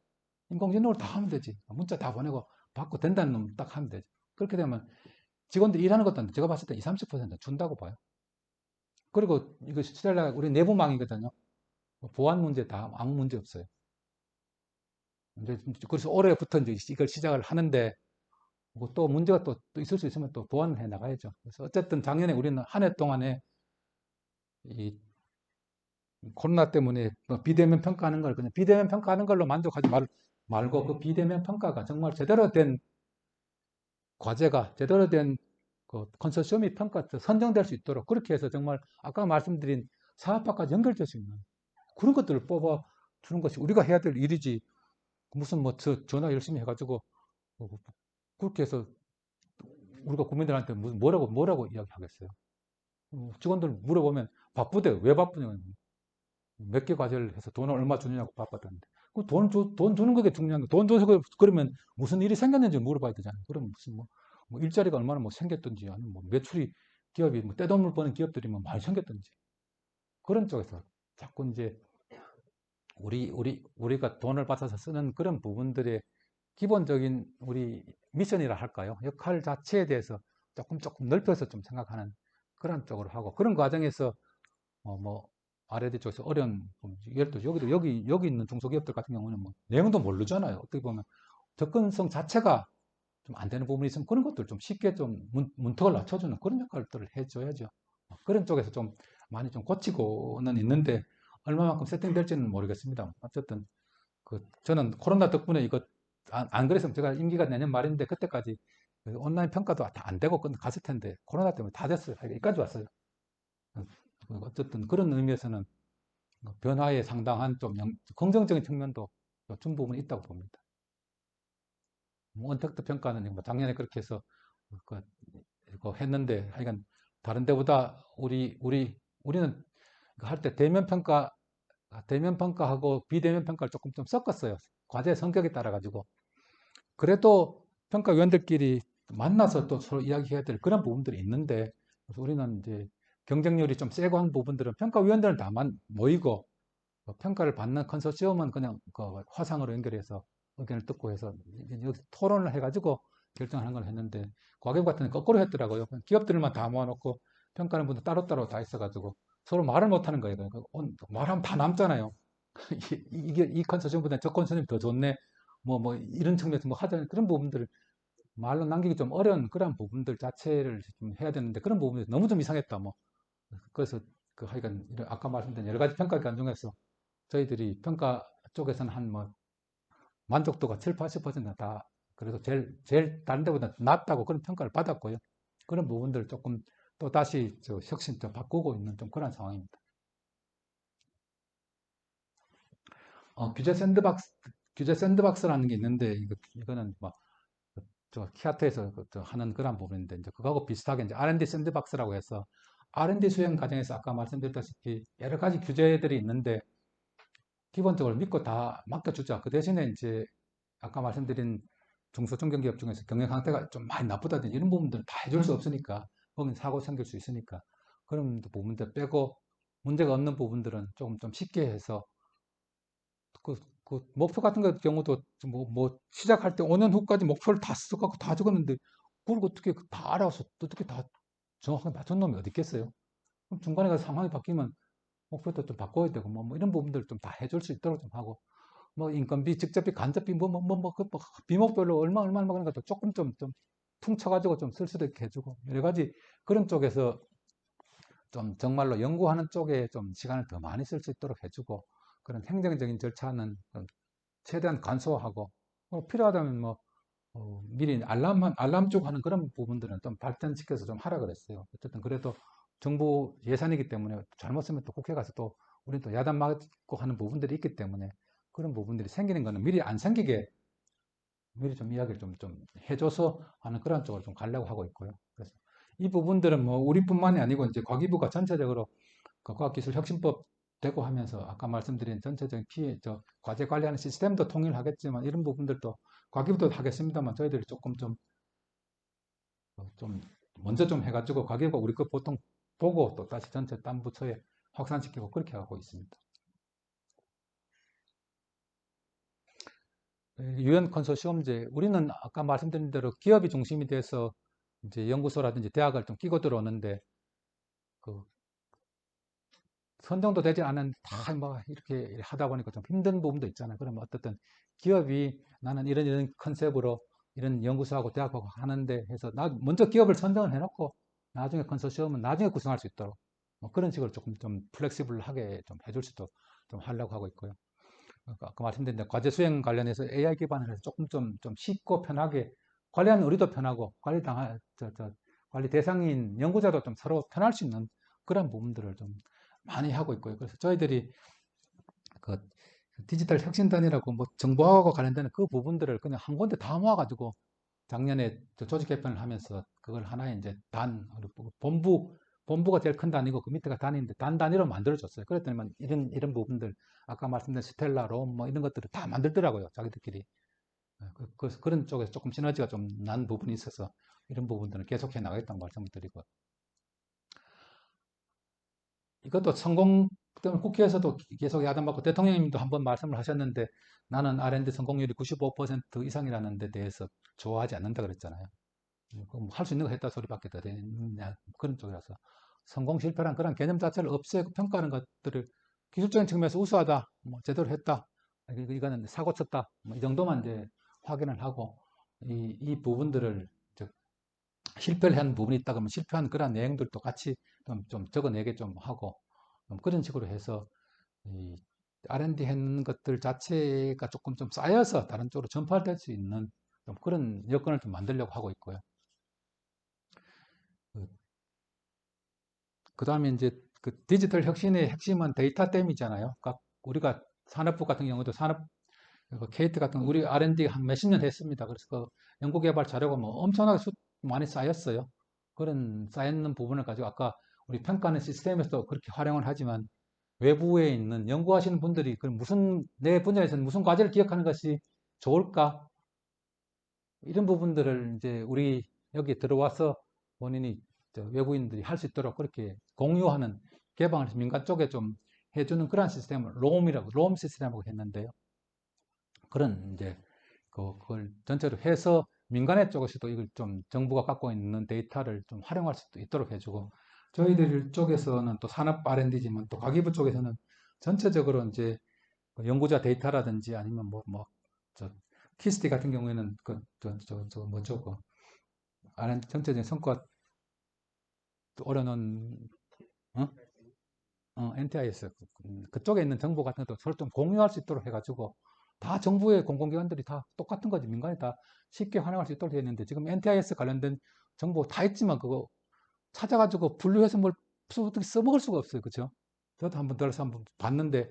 인공지능으로 다 하면 되지. 문자 다 보내고 받고 된다는 놈 딱 하면 되지. 그렇게 되면 직원들 일하는 것도 안 돼. 제가 봤을 때 20, 30% 준다고 봐요. 그리고 이거 스텔라 우리 내부망이거든요. 보안 문제 다 아무 문제 없어요. 그래서 올해부터 이제 이걸 시작을 하는데 또 문제가 또 있을 수 있으면 또 보완을 해 나가야죠. 그래서 어쨌든 작년에 우리는 한 해 동안에 이 코로나 때문에 비대면 평가하는 걸 그냥 비대면 평가하는 걸로 만족하지 말고 그 비대면 평가가 정말 제대로 된 과제가 제대로 된 그 컨소시엄이 선정될 수 있도록 그렇게 해서 정말 아까 말씀드린 사업화까지 연결될 수 있는 그런 것들을 뽑아 주는 것이 우리가 해야 될 일이지 무슨 전화 열심히 해가지고 그렇게 해서 우리가 국민들한테 뭐라고 이야기하겠어요. 직원들 물어보면 바쁘대요. 왜 바쁘냐면 몇 개 과제를 해서 돈을 얼마 주느냐고 바빴다는데 돈 주는 게 중요한 거. 돈 줘서 그러면 무슨 일이 생겼는지 물어봐야 되잖아요. 그러면 무슨 일자리가 얼마나 생겼든지 아니면 매출이 기업이 떼돈을 버는 기업들이 많이 생겼든지 그런 쪽에서 자꾸 이제 우리가 돈을 받아서 쓰는 그런 부분들의 기본적인 우리 미션이라 할까요? 역할 자체에 대해서 조금 넓혀서 좀 생각하는 그런 쪽으로 하고 그런 과정에서 뭐 R&D 쪽에서 어려운 부분이지. 예를 들어 여기 있는 중소기업들 같은 경우는 뭐 내용도 모르잖아요. 어떻게 보면 접근성 자체가 좀 안 되는 부분이 있으면 그런 것들 좀 쉽게 좀 문턱을 낮춰주는 그런 역할들을 해줘야죠. 그런 쪽에서 좀 많이 좀 고치고는 있는데 얼마만큼 세팅될지는 모르겠습니다. 어쨌든 저는 코로나 덕분에 이거 안 그랬으면 제가 임기가 내년 말인데 그때까지 온라인 평가도 다 안 되고 갔을 텐데 코로나 때문에 다 됐어요. 여기까지 왔어요. 어쨌든 그런 의미에서는 변화에 상당한 좀 긍정적인 측면도 준 부분이 있다고 봅니다. 뭐 언택트 평가는 뭐 작년에 그렇게 해서 그, 했는데 하여간 다른 데보다 우리는 할 때 대면 평가하고 비대면 평가를 조금 좀 섞었어요. 과제 성격에 따라 가지고. 그래도 평가위원들끼리 만나서 또 서로 이야기해야 될 그런 부분들이 있는데 그래서 우리는 이제 경쟁률이 좀 세고 한 부분들은 평가위원들은 다만 모이고 평가를 받는 컨소시엄은 그냥 그 화상으로 연결해서 의견을 듣고 해서 여기서 토론을 해가지고 결정하는 걸 했는데 과기업 같은 데 거꾸로 했더라고요. 기업들만 다 모아놓고 평가하는 분들 따로따로 다 있어가지고 서로 말을 못하는 거예요. 그러니까 말하면 다 남잖아요. 이게 이 컨소시엄보다 저 컨소시엄이 더 좋네. 뭐 이런 측면에서 뭐 하자는 그런 부분들을 말로 남기기 좀 어려운 그런 부분들 자체를 좀 해야 되는데 그런 부분이 너무 좀 이상했다. 뭐 그래서 하여간 아까 말씀드린 여러 가지 평가 기관 중에서 저희들이 평가 쪽에서는 한 뭐 만족도가 7, 80%다 그래도 제일 다른 데보다 낮다고 그런 평가를 받았고요. 그런 부분들 조금 또 다시 혁신 좀 바꾸고 있는 좀 그런 상황입니다. 규제 샌드박스, 규제 샌드박스라는 게 있는데 이거는 막 키아트에서 하는 그런 부분인데 이제 그거하고 비슷하게 이제 R&D 샌드박스라고 해서 R&D 수행 과정에서 아까 말씀드렸다시피 여러 가지 규제들이 있는데 기본적으로 믿고 다 맡겨주자. 그 대신에 이제 아까 말씀드린 중소중견기업 중에서 경영 상태가 좀 많이 나쁘다든지 이런 부분들은 다 해줄 수 없으니까 거긴 사고 생길 수 있으니까 그런 부분들 빼고 문제가 없는 부분들은 조금 좀 쉽게 해서 그 목표 같은 경우도 시작할 때 5년 후까지 목표를 다 써갖고 다 적었는데 그걸 어떻게 다 알아서 어떻게 다 정확하게 맞춘 놈이 어디 있겠어요? 그럼 중간에 가서 상황이 바뀌면 목표도 좀 바꿔야 되고 뭐 이런 부분들 좀 다 해줄 수 있도록 좀 하고 뭐 인건비, 직접비, 간접비 비목별로 얼마 그런 것도 조금 좀 퉁쳐가지고 좀 쓸 수도 있게 해주고 여러 가지 그런 쪽에서 좀 정말로 연구하는 쪽에 좀 시간을 더 많이 쓸 수 있도록 해주고 그런 행정적인 절차는 최대한 간소화하고 필요하다면 미리 알람 쪽 하는 그런 부분들은 좀 발전시켜서 좀 하라 그랬어요. 어쨌든 그래도 정부 예산이기 때문에 잘못 쓰면 또 국회 가서 또 우리는 또 야단 맞고 하는 부분들이 있기 때문에 그런 부분들이 생기는 거는 미리 안 생기게 미리 좀 이야기를 좀 해줘서 하는 그런 쪽으로 좀 가려고 하고 있고요. 그래서 이 부분들은 뭐 우리뿐만이 아니고 이제 과기부가 전체적으로 그 과학기술혁신법 되고 하면서 아까 말씀드린 전체적인 과제 관리하는 시스템도 통일하겠지만 이런 부분들도 과기부도 하겠습니다만 저희들이 조금 좀 먼저 좀 해가지고 과기부가 우리 거 보통 보고 또 다시 전체 딴 부처에 확산시키고 그렇게 하고 있습니다. 유엔 컨소시엄제 우리는 아까 말씀드린 대로 기업이 중심이 돼서 이제 연구소라든지 대학을 좀 끼고 들어오는데 그 선정도 되지 않은 다 뭐 이렇게 하다 보니까 좀 힘든 부분도 있잖아요. 그러면 어떻든 기업이 나는 이런 컨셉으로 이런 연구소하고 대학하고 하는데 해서 먼저 기업을 선정을 해놓고 나중에 컨소시엄은 나중에 구성할 수 있도록 뭐 그런 식으로 조금 좀 플렉시블하게 좀 해줄 수도 좀 하려고 하고 있고요. 아까 말씀드린 대로 과제 수행 관련해서 AI 기반을 해서 조금 좀 쉽고 편하게 관리하는 우리도 편하고 관리 대상인 연구자도 좀 서로 편할 수 있는 그런 부분들을 좀 많이 하고 있고요. 그래서 저희들이 그 디지털 혁신단이라고 뭐 정보하고 관련되는 그 부분들을 그냥 한 군데 다 모아가지고 작년에 조직 개편을 하면서 그걸 하나의 이제 본부가 제일 큰 단위고 그 밑에가 단위인데 단 단위로 만들어줬어요. 그랬더니 이런 부분들 아까 말씀드린 스텔라, 롬 뭐 이런 것들을 다 만들더라고요. 자기들끼리. 그래서 그런 쪽에서 조금 시너지가 좀 난 부분이 있어서 이런 부분들은 계속해 나가겠다는 말씀을 드리고 이것도 성공 때문에 국회에서도 계속 야단받고 대통령님도 한번 말씀을 하셨는데 나는 R&D 성공률이 95% 이상이라는 데 대해서 좋아하지 않는다 그랬잖아요. 할 수 있는 거 했다 소리밖에 더 되냐 그런 쪽이라서 성공 실패란 그런 개념 자체를 없애고 평가하는 것들을 기술적인 측면에서 우수하다, 뭐 제대로 했다, 이거는 사고 쳤다, 뭐 이 정도만 이제 확인을 하고 이 부분들을 실패를 한 부분이 있다 그러면 실패한 그런 내용들도 같이 좀 적어내게 좀 하고 그런 식으로 해서 이 R&D 했는 것들 자체가 조금 좀 쌓여서 다른 쪽으로 전파될 수 있는 좀 그런 여건을 좀 만들려고 하고 있고요. 그 다음에 이제 그 디지털 혁신의 핵심은 데이터 댐이잖아요. 그러니까 우리가 산업부 같은 경우도 KT 같은 우리 R&D 한 몇십 년 했습니다. 그래서 그 연구개발 자료가 뭐 엄청나게 많이 쌓였어요. 그런 쌓였는 부분을 가지고 아까 우리 평가하는 시스템에서도 그렇게 활용을 하지만 외부에 있는 연구하시는 분들이 그 무슨 내 분야에서는 무슨 과제를 기억하는 것이 좋을까? 이런 부분들을 이제 우리 여기 들어와서 본인이 외부인들이 할 수 있도록 그렇게 공유하는 개방을 민간 쪽에 좀 해주는 그런 시스템을 롬 시스템이라고 했는데요. 그런 이제 그걸 전체로 해서 민간의 쪽에서도 이걸 좀 정부가 갖고 있는 데이터를 좀 활용할 수 있도록 해주고 저희들 쪽에서는 또 산업 R&D지만 또 과기부 쪽에서는 전체적으로 이제 연구자 데이터라든지 아니면 저 키스티 같은 경우에는 뭐죠 R&D 전체적인 성과 올려놓은 어? NTIS 그쪽에 있는 정보 같은 것도 서로 좀 공유할 수 있도록 해가지고 다 정부의 공공기관들이 다 똑같은 거지 민간이 다 쉽게 활용할 수 있도록 되어 있는데 지금 NTIS 관련된 정보 다 있지만 그거 찾아가지고 분류해서 뭘 써먹을 수가 없어요. 그죠? 저도 한번 들어서 한번 봤는데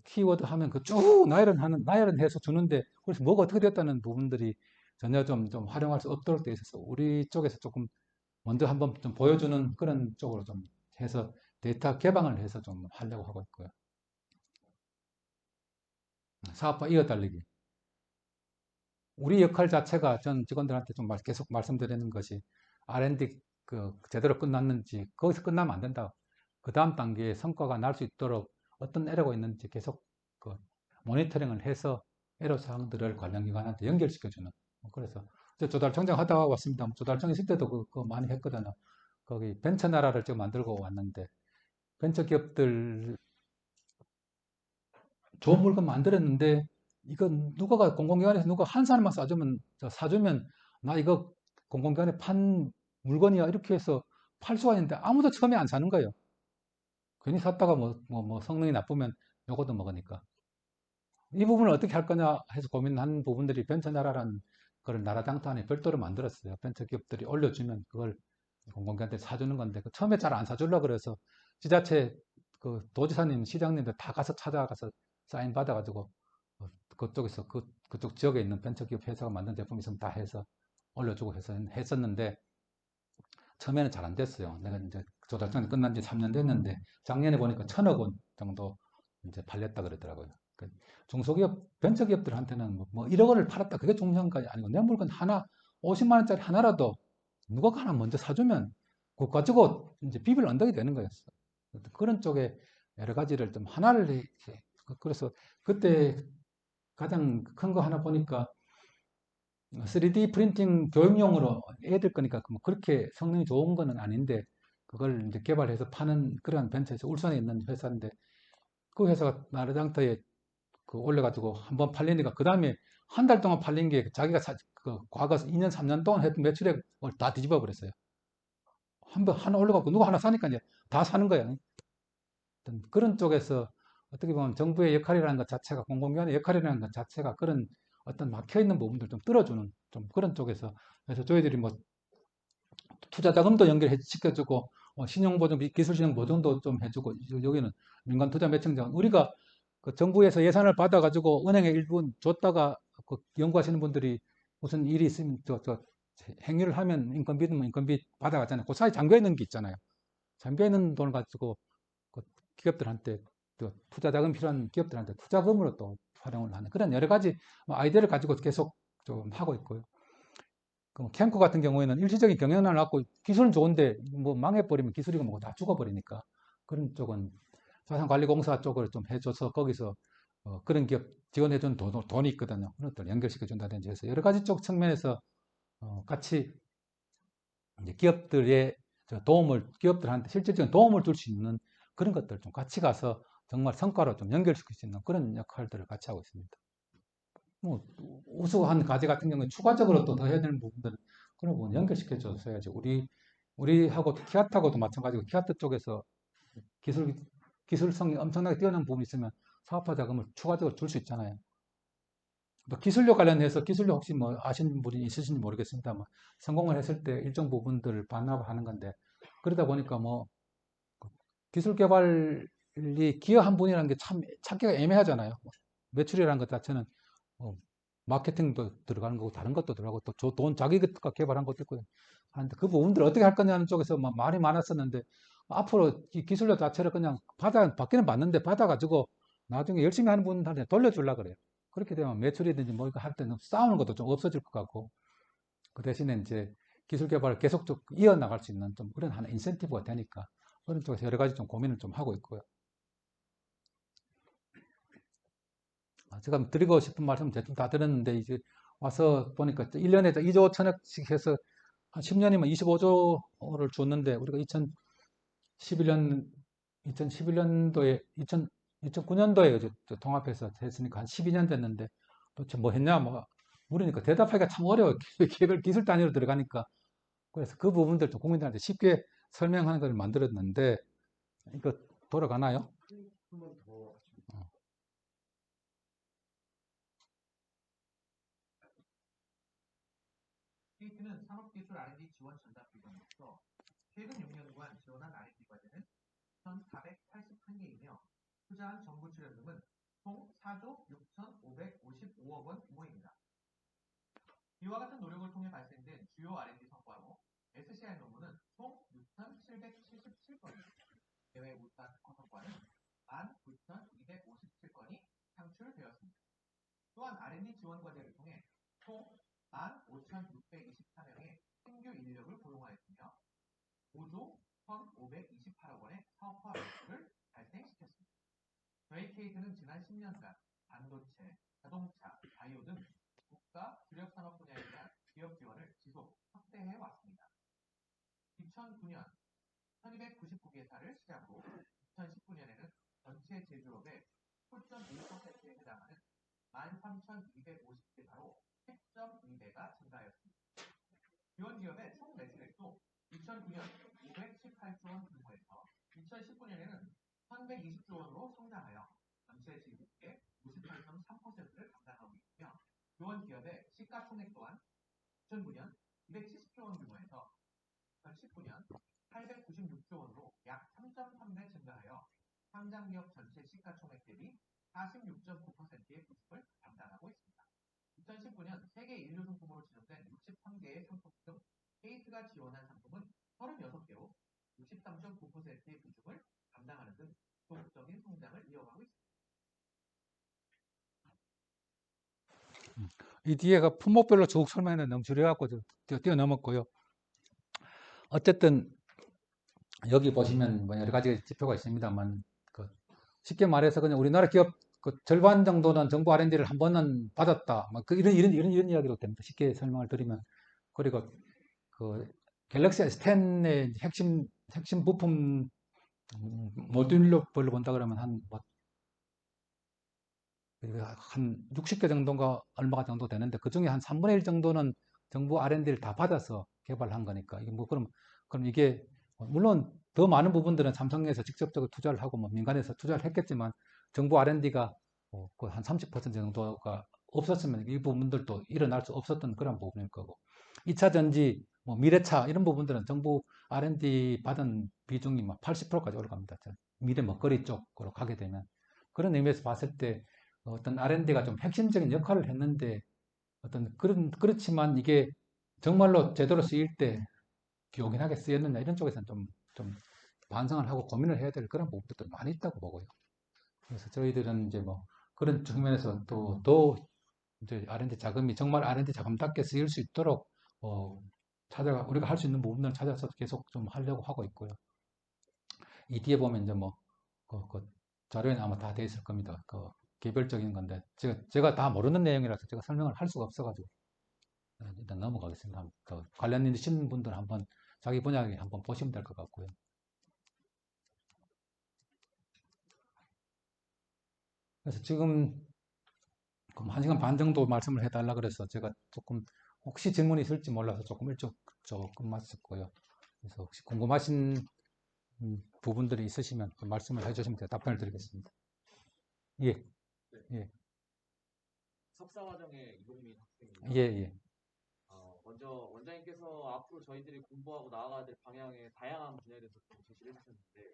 키워드 하면 그 쭉 나열은 해서 주는데 그래서 뭐가 어떻게 됐다는 부분들이 전혀 좀 활용할 수 없도록 되어 있어서 우리 쪽에서 조금 먼저 한번 좀 보여주는 그런 쪽으로 좀 해서 데이터 개방을 해서 좀 하려고 하고 있고요. 사업화 이어달리기. 우리 역할 자체가 전 직원들한테 좀 계속 말씀드리는 것이 R&D 제대로 끝났는지 거기서 끝나면 안 된다. 그 다음 단계에 성과가 날 수 있도록 어떤 에러가 있는지 계속 그 모니터링을 해서 에러 사항들을 관련 기관한테 연결시켜주는. 그래서 조달청장 하다가 왔습니다. 조달청 있을 때도 그거 많이 했거든요. 거기 벤처 나라를 지금 만들고 왔는데 벤처 기업들 좋은 물건 만들었는데 이건 누가가 공공기관에서 누가 한 사람만 사주면 나 이거 공공기관에 판 물건이야 이렇게 해서 팔 수가 있는데 아무도 처음에 안 사는 거예요. 괜히 샀다가 뭐 성능이 나쁘면 요것도 먹으니까 이 부분을 어떻게 할 거냐 해서 고민한 부분들이 벤처나라라는 그걸 나라 장터 안에 별도로 만들었어요. 벤처 기업들이 올려주면 그걸 공공기관한테 사주는 건데 처음에 잘 안 사주려고 그래서 지자체 그 도지사님, 시장님들 다 가서 찾아가서 사인 받아가지고 그쪽에서 그쪽 지역에 있는 벤처기업 회사가 만든 제품 있으면 다 해서 올려주고 해서 했었는데 처음에는 잘 안 됐어요. 내가 이제 조달청이 끝난 지 3년 됐는데 작년에 보니까 1,000억 원 정도 이제 팔렸다 그러더라고요. 그러니까 중소기업, 벤처기업들한테는 뭐 1억 원을 팔았다 그게 중요한 거 아니고 내 물건 하나 50만 원짜리 하나라도 누가 하나 먼저 사주면 그거 가지고 이제 비빌 언덕이 되는 거였어. 그런 쪽에 여러 가지를 좀 하나를 그래서 그때 가장 큰 거 하나 보니까 3D 프린팅 교육용으로 애들 거니까 뭐 그렇게 성능이 좋은 거는 아닌데 그걸 이제 개발해서 파는 그런 벤처에서 울산에 있는 회사인데 그 회사가 나라장터에 올려가지고 한번 팔리니까 그 다음에 한 달 동안 팔린 게 자기가 과거 2년 3년 동안 했던 매출액을 다 뒤집어 버렸어요. 한번 하나 올려갖고 누가 하나 사니까 이제 다 사는 거야. 그런 쪽에서 어떻게 보면 정부의 역할이라는 것 자체가 공공기관의 역할이라는 것 자체가 그런 어떤 막혀 있는 부분들 좀 뚫어주는 좀 그런 쪽에서 그래서 저희들이 뭐 투자 자금도 연결시켜주고 신용보증 기술신용보증도 좀 해주고 여기는 민간투자매청장 우리가 그 정부에서 예산을 받아가지고 은행에 일부 줬다가 그 연구하시는 분들이 무슨 일이 있으면 행위를 하면 인건비 면 인건비 받아가잖아요. 그 사이 잠겨 있는 게 있잖아요. 잠겨 있는 돈을 가지고 그 기업들한테 또 투자 자금 필요한 기업들한테 투자금으로 또 활용을 하는 그런 여러 가지 아이디어를 가지고 계속 좀 하고 있고요. 그 캠코 같은 경우에는 일시적인 경영난을 갖고 기술은 좋은데 뭐 망해버리면 기술이고 뭐고 다 죽어버리니까 그런 쪽은 자산관리공사 쪽을 좀 해줘서 거기서 그런 기업 지원해준 돈이 있거든요. 그런 것들 연결시켜준다든지 해서 여러 가지 쪽 측면에서 같이 이제 기업들의 도움을, 기업들한테 실질적인 도움을 줄 수 있는 그런 것들 좀 같이 가서 정말 성과로 좀 연결시킬 수 있는 그런 역할들을 같이 하고 있습니다. 뭐, 우수한 과제 같은 경우에 추가적으로 또 더 해야 되는 부분들은 그런 부분 연결시켜 줬어야지. 우리하고 키아트하고도 마찬가지고 키아트 쪽에서 기술, 기술성이 엄청나게 뛰어난 부분이 있으면 사업화 자금을 추가적으로 줄 수 있잖아요. 또 기술력 관련해서 기술력 혹시 뭐 아시는 분이 있으신지 모르겠습니다만 성공을 했을 때 일정 부분들을 반납을 하는 건데 그러다 보니까 뭐 기술 개발이 기여한 분이라는 게 참 찾기가 애매하잖아요. 매출이라는 것 자체는 뭐 마케팅도 들어가는 거고 다른 것도 들어가고 또 돈 자기가 개발한 것도 있고 하는데 그 부분들 어떻게 할 거냐는 쪽에서 막 말이 많았었는데 앞으로 이 기술력 자체를 그냥 받기는 받는데 받아가지고 나중에 열심히 하는 분들한테 돌려주려 그래요. 그렇게 되면 매출이든지 뭐 이거 할 때는 싸우는 것도 좀 없어질 것 같고 그 대신에 이제 기술 개발을 계속 좀 이어나갈 수 있는 좀 그런 하나 인센티브가 되니까 그런 쪽에서 여러 가지 좀 고민을 좀 하고 있고요. 제가 드리고 싶은 말씀 대충 다 들었는데 이제 와서 보니까 1년에 2조 천억씩 해서 한 10년이면 25조를 줬는데 우리가 2011년 2011년도에 2009년도에 통합해서 했으니까 한 12년 됐는데 도대체 뭐 했냐 뭐 물으니까 대답하기가 참 어려워요. 개별 기술 단위로 들어가니까 그래서 그 부분들 좀 국민들한테 쉽게 설명하는 걸 만들었는데 이거 돌아가나요? 어. KT는 산업기술 R&D 지원 전담 기관으로서 최근 6년간 지원한 R&D 과제는 1,481개이며 투자한 정부 출연금은 총 4조 6,555억 원 규모입니다. 이와 같은 노력을 통해 발생된 주요 R&D 성과로 SCI 논문은 총 6,777건이, 대외 우수한 특허 성과는 19,257건이 창출되었습니다. 또한 R&D 지원 과제를 통해 총 15,624명의 신규 인력을 고용하였으며 5조 1,528억 원의 사업화 매출을 발생시켰습니다. 저희 케이트는 지난 10년간 반도체, 자동차, 바이오 등 국가 주력 산업 분야에 대한 기업 지원을 지속 확대해 왔습니다. 2009년 1299개사를 시작으로 2019년에는 전체 제조업의 9.1%에 해당하는 13,250개사로 10.2배가 증가하였습니다. 지원 기업의 총 매출액도 2009년 518조 원 규모에서 2019년에는 1,120조 원으로 성장하여 전체 지급의 58.3%를 감당하고 있으며 지원 기업의 시가총액 또한 2009년 270조 원 규모에서 2019년 896조 원으로 약 3.3배 증가하여 상장기업 전체 시가총액 대비 46.9%의 부습을 담당하고 있습니다. 2019년 세계 인류상품으로 지정된 63개의 상품 중 케이트가 지원한 상품은 36개로 63.9%의 비중을 감당하는 등 지속적인 성장을 이어가고 있습니다. 이 뒤에가 품목별로 쭉 설명했는데 너무 줄여갖고 뛰어넘었고요. 어쨌든 여기 보시면 뭐 여러 가지 지표가 있습니다만 쉽게 말해서 그냥 우리나라 기업 절반 정도는 정부 R&D를 한 번은 받았다. 뭐 이런 이야기로 됩니다. 쉽게 설명을 드리면 그리고 그 갤럭시 S10의 핵심 부품 모듈별로 본다 그러면 한 60개 정도가 얼마가 정도 되는데 그 중에 한 3분의 1 정도는 정부 R&D를 다 받아서 개발한 거니까 이게 뭐 그럼 이게 물론 더 많은 부분들은 삼성에서 직접적으로 투자를 하고 뭐 민간에서 투자를 했겠지만 정부 R&D가 한 30% 정도가 없었으면 이 부분들도 일어날 수 없었던 그런 부분일 거고 2차 전지, 뭐 미래차 이런 부분들은 정부 R&D 받은 비중이 막 80%까지 올라갑니다. 미래 먹거리 쪽으로 가게 되면 그런 의미에서 봤을 때 어떤 R&D가 좀 핵심적인 역할을 했는데 그렇지만 이게 정말로 제대로 쓰일 때 요긴하게 쓰였느냐 이런 쪽에서는 좀 반성을 하고 고민을 해야 될 그런 부분들도 많이 있다고 보고요. 그래서 저희들은 이제 뭐 그런 측면에서 또 이제 R&D 자금이 정말 R&D 자금답게 쓰일 수 있도록 우리가 할 수 있는 부분을 찾아서 계속 좀 하려고 하고 있고요. 이 뒤에 보면 이제 뭐 그 자료에는 아마 다 돼 있을 겁니다. 개별적인 건데 제가 다 모르는 내용이라서 제가 설명을 할 수가 없어가지고 일단 넘어가겠습니다. 관련 있으신 분들 한번 자기 분야에 한번 보시면 될 것 같고요. 그래서 지금 1시간 반 정도 말씀을 해달라 그래서 제가 조금 혹시 질문이 있을지 몰라서 조금 일찍 끝마쳤고요. 그래서 혹시 궁금하신 부분들이 있으시면 말씀을 해주시면 제가 답변을 드리겠습니다. 예, 네. 예, 석사과정의 이동민 학생입니다. 예, 예. 먼저 원장님께서 앞으로 저희들이 공부하고 나아가야 될 방향의 다양한 분야에 대해서 좀 제시를 해주셨는데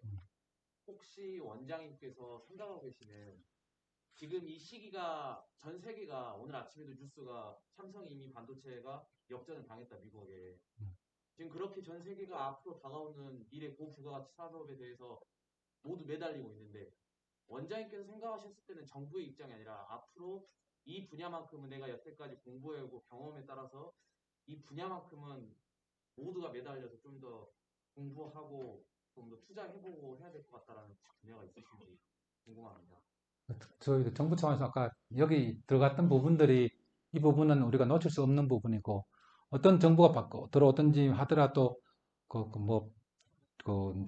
혹시 원장님께서 생각하고 계시는 지금 이 시기가 전 세계가 오늘 아침에도 뉴스가 삼성이 이미 반도체가 역전을 당했다 미국에. 지금 그렇게 전 세계가 앞으로 다가오는 미래 고부가가치 산업에 대해서 모두 매달리고 있는데 원장님께서 생각하셨을 때는 정부의 입장이 아니라 앞으로 이 분야만큼은 내가 여태까지 공부해오고 경험에 따라서 이 분야만큼은 모두가 매달려서 좀 더 공부하고 좀 더 투자해보고 해야 될 것 같다라는 분야가 있으신지 궁금합니다. 저희 정부 차원에서 아까 여기 들어갔던 부분들이 이 부분은 우리가 놓칠 수 없는 부분이고 어떤 정부가 들어오든지 하더라도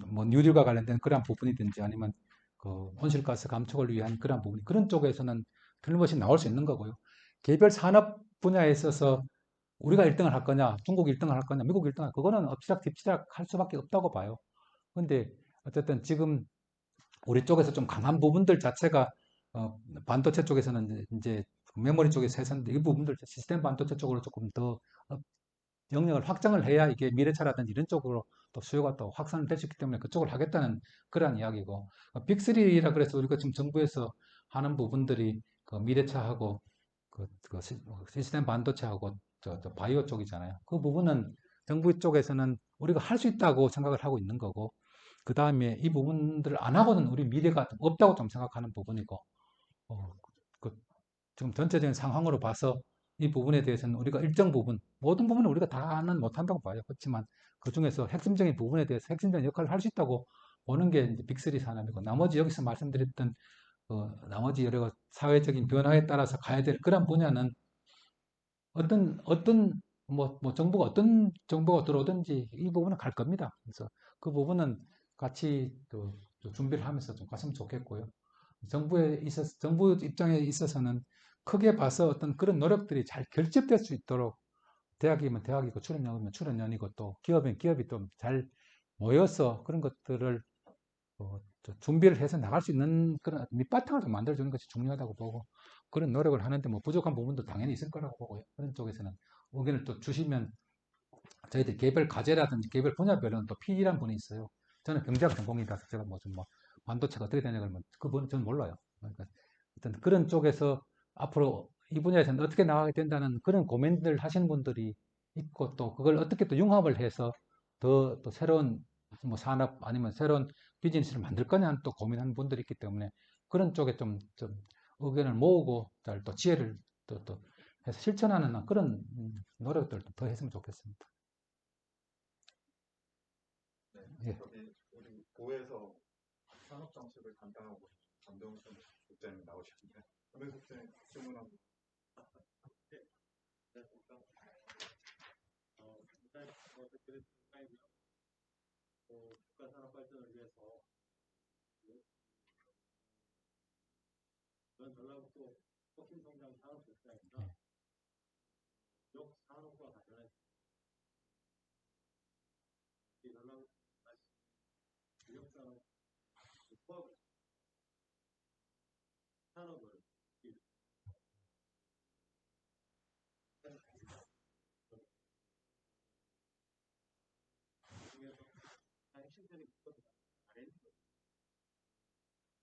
뭐 뉴딜과 관련된 그러한 부분이든지 아니면 그 온실가스 감축을 위한 그러한 부분 그런 쪽에서는 틀림없이 나올 수 있는 거고요. 개별 산업 분야에 있어서 우리가 1등을 할 거냐, 중국 1등을 할 거냐, 미국 1등을 할 그거는 엎치락 뒤치락 할 수밖에 없다고 봐요. 근데 어쨌든 지금 우리 쪽에서 좀 강한 부분들 자체가 반도체 쪽에서는 이제 메모리 쪽에서 해서인데 이 부분들 시스템 반도체 쪽으로 조금 더 영역을 확장을 해야 이게 미래차라든지 이런 쪽으로 또 수요가 또 확산될 수 있기 때문에 그쪽을 하겠다는 그러한 이야기고 빅3라 그래서 우리가 지금 정부에서 하는 부분들이 그 미래차하고 시스템 반도체하고 저 바이오 쪽이잖아요. 그 부분은 정부 쪽에서는 우리가 할 수 있다고 생각을 하고 있는 거고 그 다음에 이 부분들을 안 하고는 우리 미래가 없다고 좀 생각하는 부분이고 어, 그 지금 전체적인 상황으로 봐서 이 부분에 대해서는 우리가 일정 부분, 모든 부분은 우리가 다는 못한다고 봐요. 그렇지만 그 중에서 핵심적인 부분에 대해서 핵심적인 역할을 할 수 있다고 보는 게 이제 빅3 산업이고 나머지 여기서 말씀드렸던 나머지 여러 사회적인 변화에 따라서 가야 될 그런 분야는 어떤 정부가 어떤 정부가 들어오든지 이 부분은 갈 겁니다. 그래서 그 부분은 같이 또 준비를 하면서 좀 갔으면 좋겠고요. 정부 입장에 있어서는 크게 봐서 어떤 그런 노력들이 잘 결집될 수 있도록 대학이면 대학이고 출연연이면 출연연이고 또 기업이면 기업이 좀 잘 모여서 그런 것들을 준비를 해서 나갈 수 있는 그런 밑바탕을 좀 만들어주는 것이 중요하다고 보고 그런 노력을 하는데 뭐 부족한 부분도 당연히 있을 거라고 보고요. 그런 쪽에서는 의견을 또 주시면 저희들 개별 과제라든지 개별 분야별로는 또 PD란 분이 있어요. 저는 경제학 전공이라서 제가 반도체가 어떻게 되냐고 하면 그분 저는 몰라요. 그러니까 어떤 그런 쪽에서 앞으로 이 분야에서는 어떻게 나가게 된다는 그런 고민들 하시는 분들이 있고 또 그걸 어떻게 또 융합을 해서 더 또 새로운 산업 아니면 새로운 비즈니스를 만들 거냐는 또 고민하는 분들이 있기 때문에 그런 쪽에 좀 의견을 모으고 또 지혜를 또 해서 실천하는 그런 노력들도 더 했으면 좋겠습니다. 네, 예. 여기 우리 고에서 산업 정책을 담당하고 전동선 국장님 나오셨는데 전동선 국장님 질문하고 네, 안녕하십니까. 일단 그런 생각이고요. 국가 산업 발전을 위해서 저는 전라북도 혁신 성장 산업 국장입니다. 지역 산업과 관련해서 이 전라북도 지역 산업 수업 산업을 중에서 핵심적인 것보다 R&D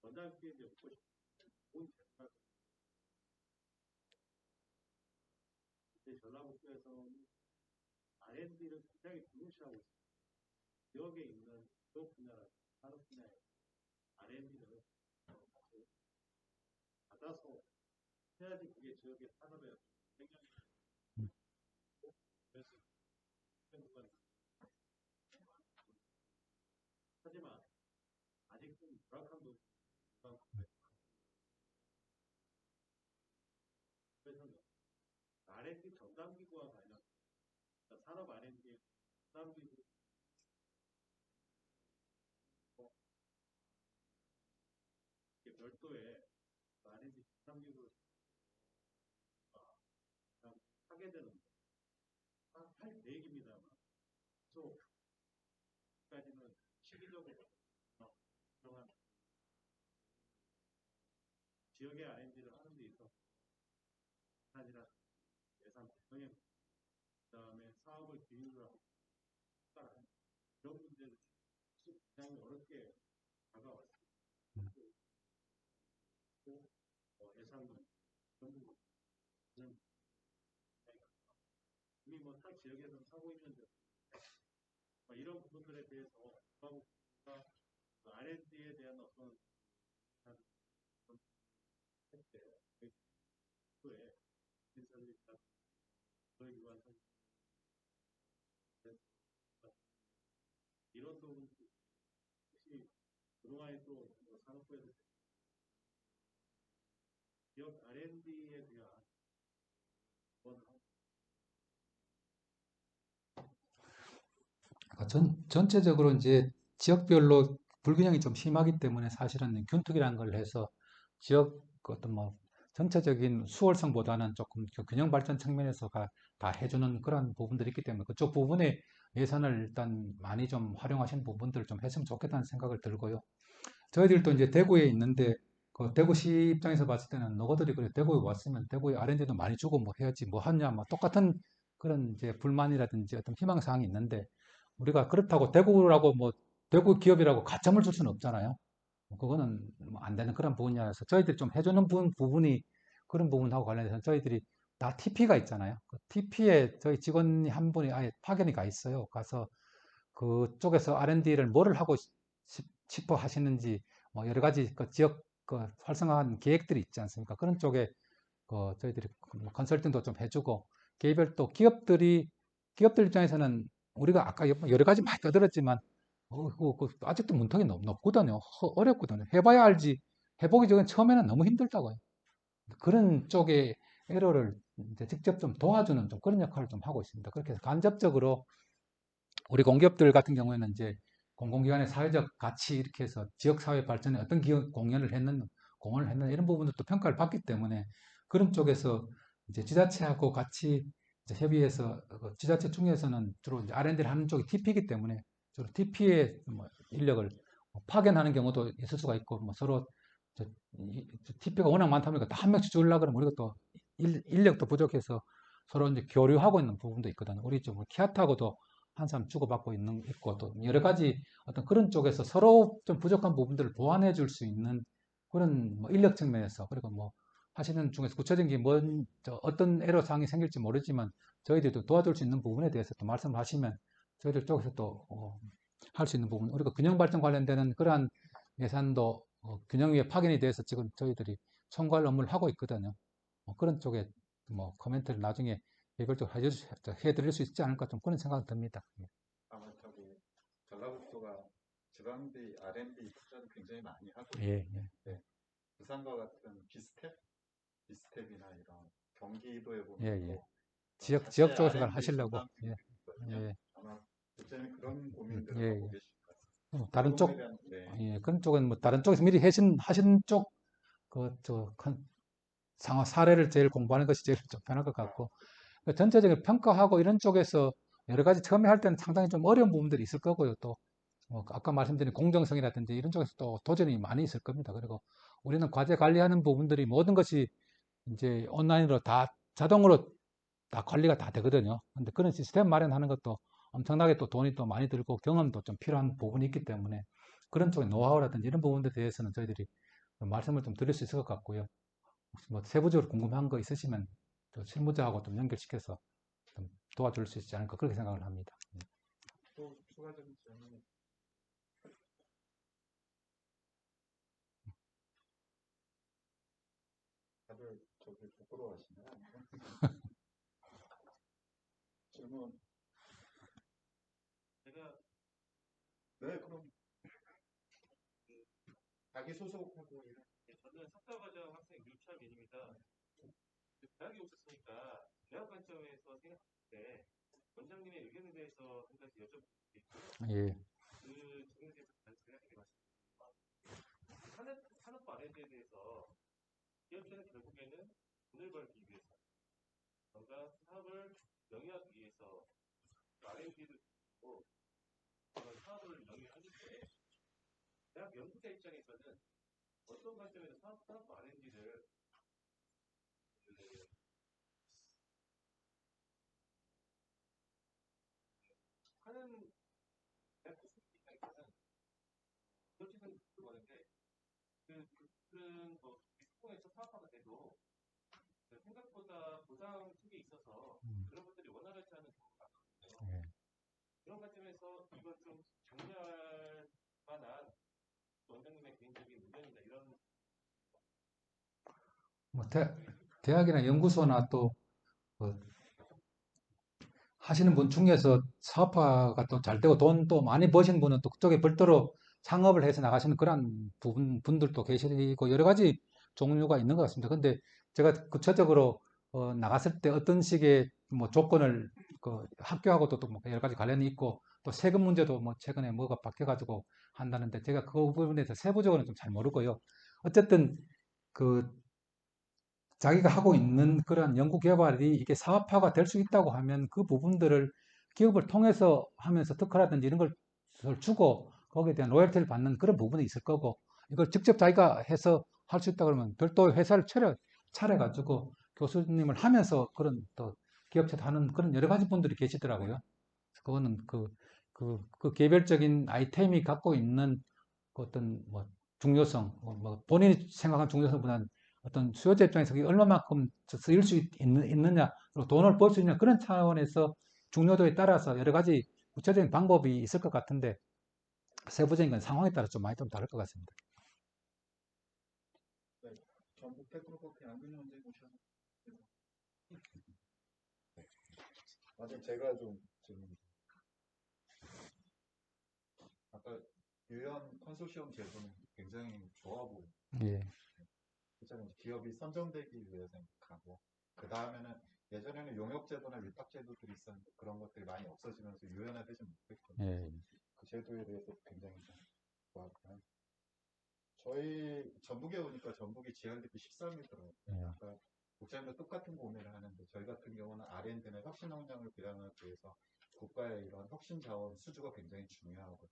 원장님께 이제 묻고 싶은 좋은 제스처 이제 전라북도에서는 R&D를 굉장히 중요시하고 있습니다. 지역에 있는 지역 분야나 산업 분야에 R&D를 받아서 해야지 그게 지역의 산업에 굉장히 그래서 하지만 아직 좀 불확한 부분이 그래서는 R&D 전담기구와 관련 산업 R&D 전담기구 별도의 R&D 기술력을 하게 되는 할 계획입니다만 또까지는 시기적으로 그동안 지역의 R&D를 하는 데 있어서 예산이나 예산 편성, 그다음에 사업을 기획하고 이런 문제를 굉장히 어렵게 다가왔습니다. 예산도 전부 이미 타 지역에서 하고 있는데 이런 부분들에 대해서 R&D에 대한 어떤 획대, 후에 인사들이 다 기관 이런 부분 혹시 그동안에 또 산업부에서 지역 R&D에 대한 전체적으로 이제 지역별로 불균형이 좀 심하기 때문에 사실은 균특이라는 걸 해서 지역 어떤 뭐 전체적인 수월성보다는 조금 그 균형 발전 측면에서가 다 해주는 그런 부분들이 있기 때문에 그쪽 부분에 예산을 일단 많이 좀 활용하시는 부분들을 좀 했으면 좋겠다는 생각을 들고요. 저희들도 이제 대구에 있는데 그 대구시 입장에서 봤을 때는 너희들이 그래 대구에 왔으면 대구에 R&D도 많이 주고 뭐 해야지 뭐 하냐 뭐 똑같은 그런 이제 불만이라든지 어떤 희망 사항이 있는데 우리가 그렇다고 대구라고 뭐 대구 기업이라고 가점을 줄 수는 없잖아요. 그거는 뭐안 되는 그런 부분이라서 저희들이 좀 해주는 부분이 그런 부분하고 관련해서 저희들이 다 TP가 있잖아요. 그 TP에 저희 직원이 한 분이 아예 파견이 가 있어요. 가서 그쪽에서 R&D를 뭐를 하고 싶어 하시는지 뭐 여러 가지 그 지역 그 활성화한 계획들이 있지 않습니까? 그런 쪽에 저희들이 뭐 컨설팅도 좀 해주고 개별 또 기업들 입장에서는 우리가 아까 여러 가지 많이 떠들었지만 아직도 문턱이 높거든요. 어렵거든요. 해봐야 알지. 해보기 전에 처음에는 너무 힘들다고요. 그런 쪽에 에러를 이제 직접 좀 도와주는 좀 그런 역할을 좀 하고 있습니다. 그렇게 해서 간접적으로 우리 공기업들 같은 경우에는 이제 공공기관의 사회적 가치 이렇게 해서 지역사회 발전에 어떤 공헌을 했는 이런 부분들도 평가를 받기 때문에 그런 쪽에서 이제 지자체하고 같이 이제 협의해서 지자체 중에서는 주로 이제 R&D를 하는 쪽이 TP이기 때문에 주로 TP의 뭐 인력을 파견하는 경우도 있을 수가 있고 뭐 서로 TP가 워낙 많다 보니까 한 명씩 주려고 그러면 우리가 또 인력도 부족해서 서로 이제 교류하고 있는 부분도 있거든요. 우리 좀 키아타하고도 한 사람 주고받고 있고 또 여러 가지 어떤 그런 쪽에서 서로 좀 부족한 부분들을 보완해 줄 수 있는 그런 뭐 인력 측면에서 그리고 뭐 하시는 중에서 구체적인 게 어떤 애로사항이 생길지 모르지만 저희들도 도와줄 수 있는 부분에 대해서 또 말씀을 하시면 저희들 쪽에서 또 할 수 있는 부분 우리가 균형 발전 관련되는 그러한 예산도 균형 위에 파견이 돼서 지금 저희들이 총괄 업무를 하고 있거든요. 그런 쪽에 뭐 코멘트를 나중에 개별적으로 해드릴 수 있지 않을까 좀 그런 생각이 듭니다. 아마 저기 전라북도가 지방비 R&D 투자를 굉장히 많이 하고 예, 있는데 네. 부산과 같은 비스텝이나 이런 경기도에 보면 예. 지역 쪽에서 하시려고 예. 아마 실제는 그런 고민들을 예. 하고 계실 것 같습니다. 다른 쪽 네. 예, 그런 쪽은 뭐 다른 쪽에서 미리 하신 쪽 상황 사례를 제일 공부하는 것이 제일 좀 편할 것 같고 전체적인 평가하고 이런 쪽에서 여러 가지 처음에 할 때는 상당히 좀 어려운 부분들이 있을 거고요. 또 아까 말씀드린 공정성이라든지 이런 쪽에서 또 도전이 많이 있을 겁니다. 그리고 우리는 과제 관리하는 부분들이 모든 것이 이제 온라인으로 다 자동으로 다 관리가 다 되거든요. 근데 그런 시스템 마련하는 것도 엄청나게 또 돈이 또 많이 들고 경험도 좀 필요한 부분이 있기 때문에 그런 쪽의 노하우라든지 이런 부분들에 대해서는 저희들이 말씀을 좀 드릴 수 있을 것 같고요. 혹시 뭐 세부적으로 궁금한 거 있으시면 또 실무자하고 좀 연결시켜서 좀 도와줄 수 있지 않을까 그렇게 생각을 합니다. 또 추가적인 질문이 다들 저기 부끄러워하시나요? 질문. 제가 네, 그럼 자기 소속하고 저는 석사과정 학생 유철민입니다. 대학에 오셨으니까 대학 관점에서 생각할 때 원장님의 의견에 대해서 한 가지 여쭤보고 싶은데 예. 그 질문에 대해서 잘 생각해 봤습니다. 산업화 R&D에 대해서 기업체는 결국에는 돈을 벌기 위해서, 뭔가 사업을 영위하기 위해서 R&D를 하고 그런 사업을 영위하는데 대학 연구자 입장에서는 어떤 관점에서 산업화 R&D를 하는 대학 교수님 입장에서는 기업체는 그거는데 그런 뭐 비스콘에서 사업화가 돼도 생각보다 보상 측에 있어서 그런 분들이 원활하지 않은 경우가 많거든요. 예. 그런 관점에서 이걸 좀 장려할 만한 원장님의 개인적인 의견이나 이런 뭐 대학이나 연구소나 또 하시는 분 중에서 사업화가 또 잘 되고 돈 또 많이 버신 분은 또 그쪽에 별도로 창업을 해서 나가시는 그런 분들도 계시고 여러 가지 종류가 있는 것 같습니다. 근데 제가 구체적으로 나갔을 때 어떤 식의 뭐 조건을 학교하고도 또뭐 여러 가지 관련이 있고 또 세금 문제도 뭐 최근에 뭐가 바뀌어가지고 한다는데 제가 그 부분에 대해서 세부적으로는 좀 잘 모르고요. 어쨌든 그 자기가 하고 있는 그런 연구 개발이 이게 사업화가 될 수 있다고 하면 그 부분들을 기업을 통해서 하면서 특허라든지 이런 걸 주고 거기에 대한 로열티를 받는 그런 부분이 있을 거고 이걸 직접 자기가 해서 할 수 있다 그러면 별도의 회사를 차려가지고 교수님을 하면서 그런 또 기업체도 하는 그런 여러 가지 분들이 계시더라고요. 그거는 그 개별적인 아이템이 갖고 있는 그 어떤 뭐 중요성, 뭐 본인이 생각한 중요성보다는 어떤 수요자 입장에서 그게 얼마만큼 쓰일 수 있느냐, 그리고 돈을 벌 수 있느냐 그런 차원에서 중요도에 따라서 여러 가지 구체적인 방법이 있을 것 같은데 세부적인 건 상황에 따라 좀 많이 좀 다를 것 같습니다. 네, 전북 테크노포트 양근희 원장님 모셔서. 아직 제가 좀 지금 아까 유연 컨소시엄 제도는 굉장히 좋아 보여요. 예. 그렇잖아요. 기업이 선정되기 위해서 가고 그 다음에는 예전에는 용역제도나 위탁제도들이 있었는데 그런 것들이 많이 없어지면서 유연화되지 못했거든요. 예. 그 제도에 대해서 굉장히 좋았고요. 저희 전북에 오니까 전북이 GRDP 13위더라고요. 예. 아까 국장님도 똑같은 고민을 하는데 저희 같은 경우는 R&D나 혁신 역량을 기량하기 위해서 국가의 이런 혁신 자원 수주가 굉장히 중요하거든요.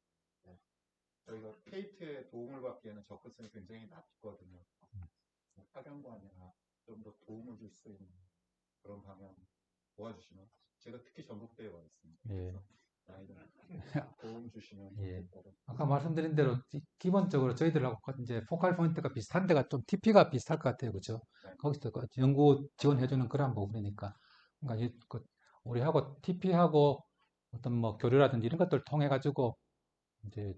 저희가 케이트에 도움을 받기에는 접근성이 굉장히 낮거든요. 파견관이나 좀 더 도움을 줄 수 있는 그런 방향 도와주시면 제가 특히 전북대에 와 있습니다. 예. 그래서 도움 주시면 예. 좋겠다고. 아까 말씀드린 대로 기본적으로 저희들하고 이제 포칼 포인트가 비슷한 데가 좀 TP가 비슷할 것 같아요. 그죠? 네. 거기서 연구 지원해주는 그런 부분이니까. 그러니까 우리하고 TP하고 어떤 뭐 교류라든지 이런 것들 통해 가지고 이제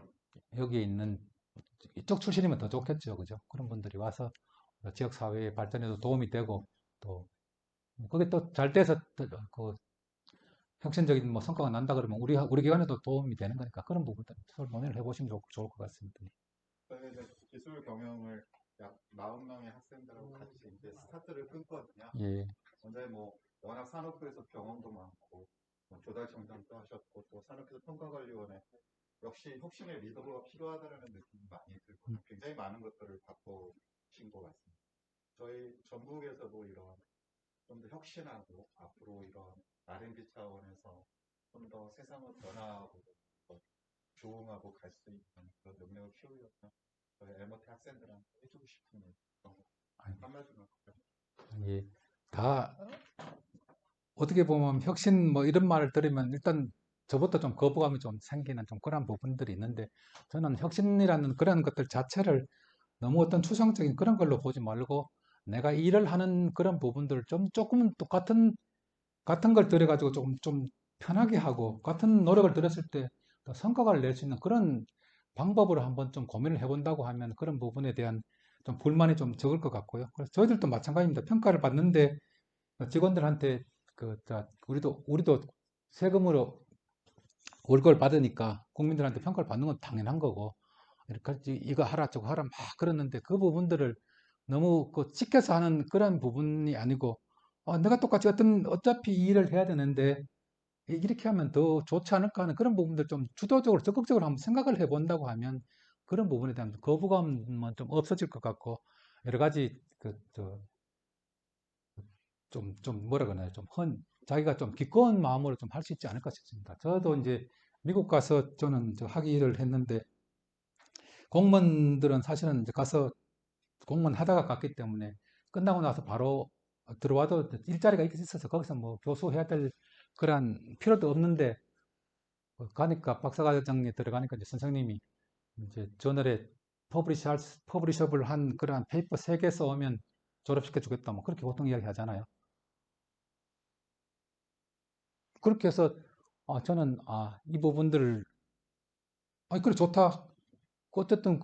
여기에 있는 이쪽 출신이면 더 좋겠죠. 그죠? 그런 분들이 와서 지역 사회의 발전에도 도움이 되고 또 그게 또 잘 돼서 그 혁신적인 뭐 성과가 난다 그러면 우리 기관에도 도움이 되는 거니까 그런 부분들 서로 논의를 해보시면 좋을 것 같습니다. 저희 이제 기술 경영을 약 40명의 학생들하고 같이 이제 스타트를 끊거든요. 예. 근데 뭐 워낙 산업부에서 경험도 많고 뭐 조달청장도 하셨고 또 산업기술 평가관리원회 역시 혁신의 리더가 필요하다는 느낌이 많이 들고 굉장히 많은 것들을 바꿔신 것 같습니다. 저희 전북에서도 이런 좀 더 혁신하고 앞으로 이런 R&D 차원에서 좀 더 세상을 변화하고 더 조응하고 갈 수 있는 그런 능력을 키우려면 저희 엘모테 학생들한테 해주고 싶은 그런 거 한마디만 예. 다 어떻게 보면 혁신 뭐 이런 말을 들으면 일단 저부터 좀 거부감이 좀 생기는 좀 그런 부분들이 있는데 저는 혁신이라는 그런 것들 자체를 너무 어떤 추상적인 그런 걸로 보지 말고 내가 일을 하는 그런 부분들을 좀 조금은 똑같은 걸 들여가지고 좀 편하게 하고 같은 노력을 들였을 때 성과를 낼 수 있는 그런 방법으로 한번 좀 고민을 해본다고 하면 그런 부분에 대한 좀 불만이 좀 적을 것 같고요. 그래서 저희들도 마찬가지입니다. 평가를 받는데 직원들한테 우리도 세금으로 월급을 받으니까 국민들한테 평가를 받는 건 당연한 거고 이렇게 이거 하라 저거 하라 막 그러는데 그 부분들을 너무 찍혀서 하는 그런 부분이 아니고 내가 똑같이 어차피 이 일을 해야 되는데 이렇게 하면 더 좋지 않을까 하는 그런 부분들 좀 주도적으로 적극적으로 한번 생각을 해본다고 하면 그런 부분에 대한 거부감은 좀 없어질 것 같고, 여러 가지 좀 뭐라 그러나요? 자기가 좀 기꺼운 마음으로 좀 할 수 있지 않을까 싶습니다. 저도 이제 미국 가서 저는 학위를 했는데, 공무원들은 사실은 이제 가서 공무원 하다가 갔기 때문에 끝나고 나서 바로 들어와도 일자리가 있어서 거기서 뭐 교수해야 될 그런 필요도 없는데, 가니까 박사과정에 들어가니까 이제 선생님이 이제 저널에 퍼블리셔블 한 그런 페이퍼 3개 써오면 졸업시켜 주겠다, 뭐 그렇게 보통 이야기 하잖아요. 그렇게 해서 저는 이 부분들을 그래 좋다. 어쨌든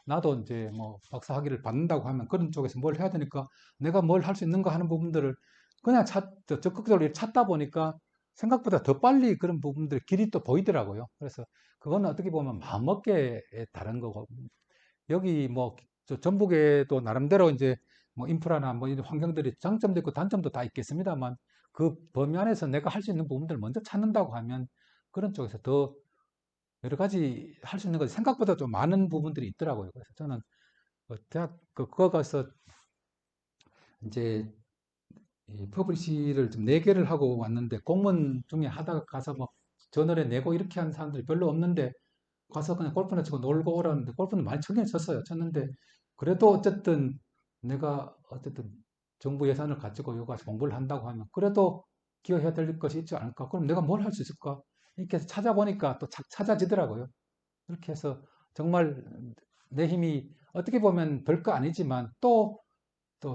나도 이제 뭐 박사 학위를 받는다고 하면 그런 쪽에서 뭘 해야 되니까 내가 뭘 할 수 있는가 하는 부분들을 그냥 적극적으로 찾다 보니까 생각보다 더 빨리 그런 부분들 길이 또 보이더라고요. 그래서 그거는 어떻게 보면 마음먹기에 다른 거고, 여기 전북에도 나름대로 이제 뭐 인프라나 뭐 이런 환경들이 장점도 있고 단점도 다 있겠습니다만, 그 범위 안에서 내가 할 수 있는 부분들을 먼저 찾는다고 하면 그런 쪽에서 더 여러 가지 할 수 있는 것이 생각보다 좀 많은 부분들이 있더라고요. 그래서 저는 대학 그거 가서 이제 이 퍼블리시를 좀 4개를 하고 왔는데, 공무원 중에 하다가 가서 뭐 저널에 내고 이렇게 하는 사람들이 별로 없는데, 가서 그냥 골프나 치고 놀고 오라는데 골프는 많이 쳤긴 쳤는데, 그래도 어쨌든 내가 어쨌든 정부 예산을 가지고 여기 가서 공부를 한다고 하면 그래도 기여해야 될 것이 있지 않을까? 그럼 내가 뭘 할 수 있을까? 이렇게 해서 찾아보니까 또 찾아지더라고요. 그렇게 해서 정말 내 힘이 어떻게 보면 별거 아니지만 또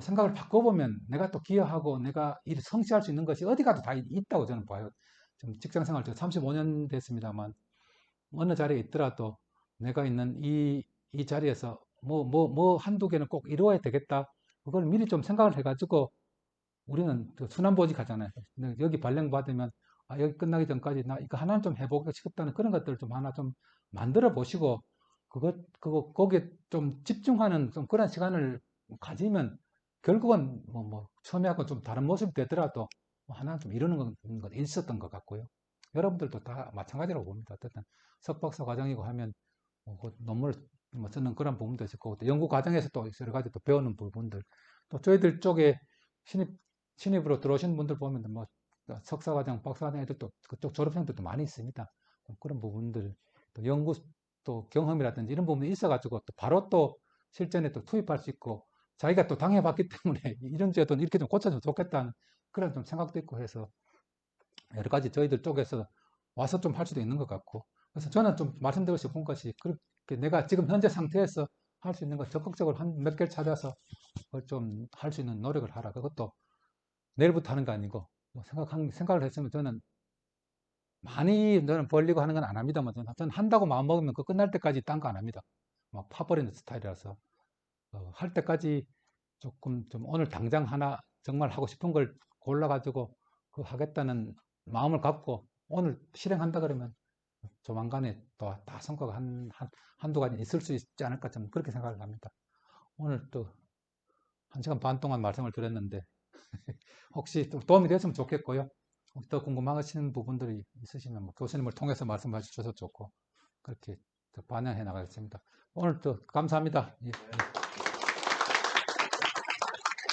생각을 바꿔보면 내가 또 기여하고 내가 일 성취할 수 있는 것이 어디 가도 다 있다고 저는 봐요. 좀 직장 생활 35년 됐습니다만, 어느 자리에 있더라도 내가 있는 이 자리에서 한두 개는 꼭 이루어야 되겠다. 그걸 미리 좀 생각을 해가지고, 우리는 순환보직 하잖아요. 여기 발령받으면, 여기 끝나기 전까지 나 이거 하나는 좀 해보고 싶다는 그런 것들을 좀 하나 좀 만들어 보시고, 거기에 좀 집중하는 좀 그런 시간을 가지면, 결국은 처음에 하고 좀 다른 모습이 되더라도 하나 좀 이루는 건 있었던 것 같고요. 여러분들도 다 마찬가지라고 봅니다. 어쨌든 석박사 과정이고 하면 그 논문을 쓰는 그런 부분도 있을 거고, 또 연구 과정에서 또 여러 가지 또 배우는 부분들, 또 저희들 쪽에 신입으로 들어오신 분들 보면 뭐 석사 과정, 박사 과정 애들도 그쪽 졸업생들도 많이 있습니다. 그런 부분들, 또 연구 또 경험이라든지 이런 부분이 있어가지고 또 바로 또 실전에 또 투입할 수 있고, 자기가 또 당해봤기 때문에 이런 제도는 이렇게 좀 고쳐주면 좋겠다는 그런 좀 생각도 있고 해서, 여러 가지 저희들 쪽에서 와서 좀 할 수도 있는 것 같고, 그래서 저는 좀 말씀드리고 싶은 것이, 그렇게 내가 지금 현재 상태에서 할 수 있는 것 적극적으로 한 몇 개를 찾아서 그걸 좀 할 수 있는 노력을 하라. 그것도 내일부터 하는 거 아니고, 생각을 했으면 저는 많이 너는 벌리고 하는 건 안 합니다만, 저는 한다고 마음먹으면 그 끝날 때까지 딴 거 안 합니다. 막 파버리는 스타일이라서 할 때까지 조금 좀 오늘 당장 하나 정말 하고 싶은 걸 골라가지고 그 하겠다는 마음을 갖고 오늘 실행한다 그러면 조만간에 또 다 성과가 한두 가지 있을 수 있지 않을까, 좀 그렇게 생각을 합니다. 오늘 또 1시간 반 동안 말씀을 드렸는데 혹시 좀 도움이 됐으면 좋겠고요. 혹시 더 궁금하신 부분들이 있으시면 뭐 교수님을 통해서 말씀해 주셔도 좋고, 그렇게 반영해 나가겠습니다. 오늘 또 감사합니다. 예.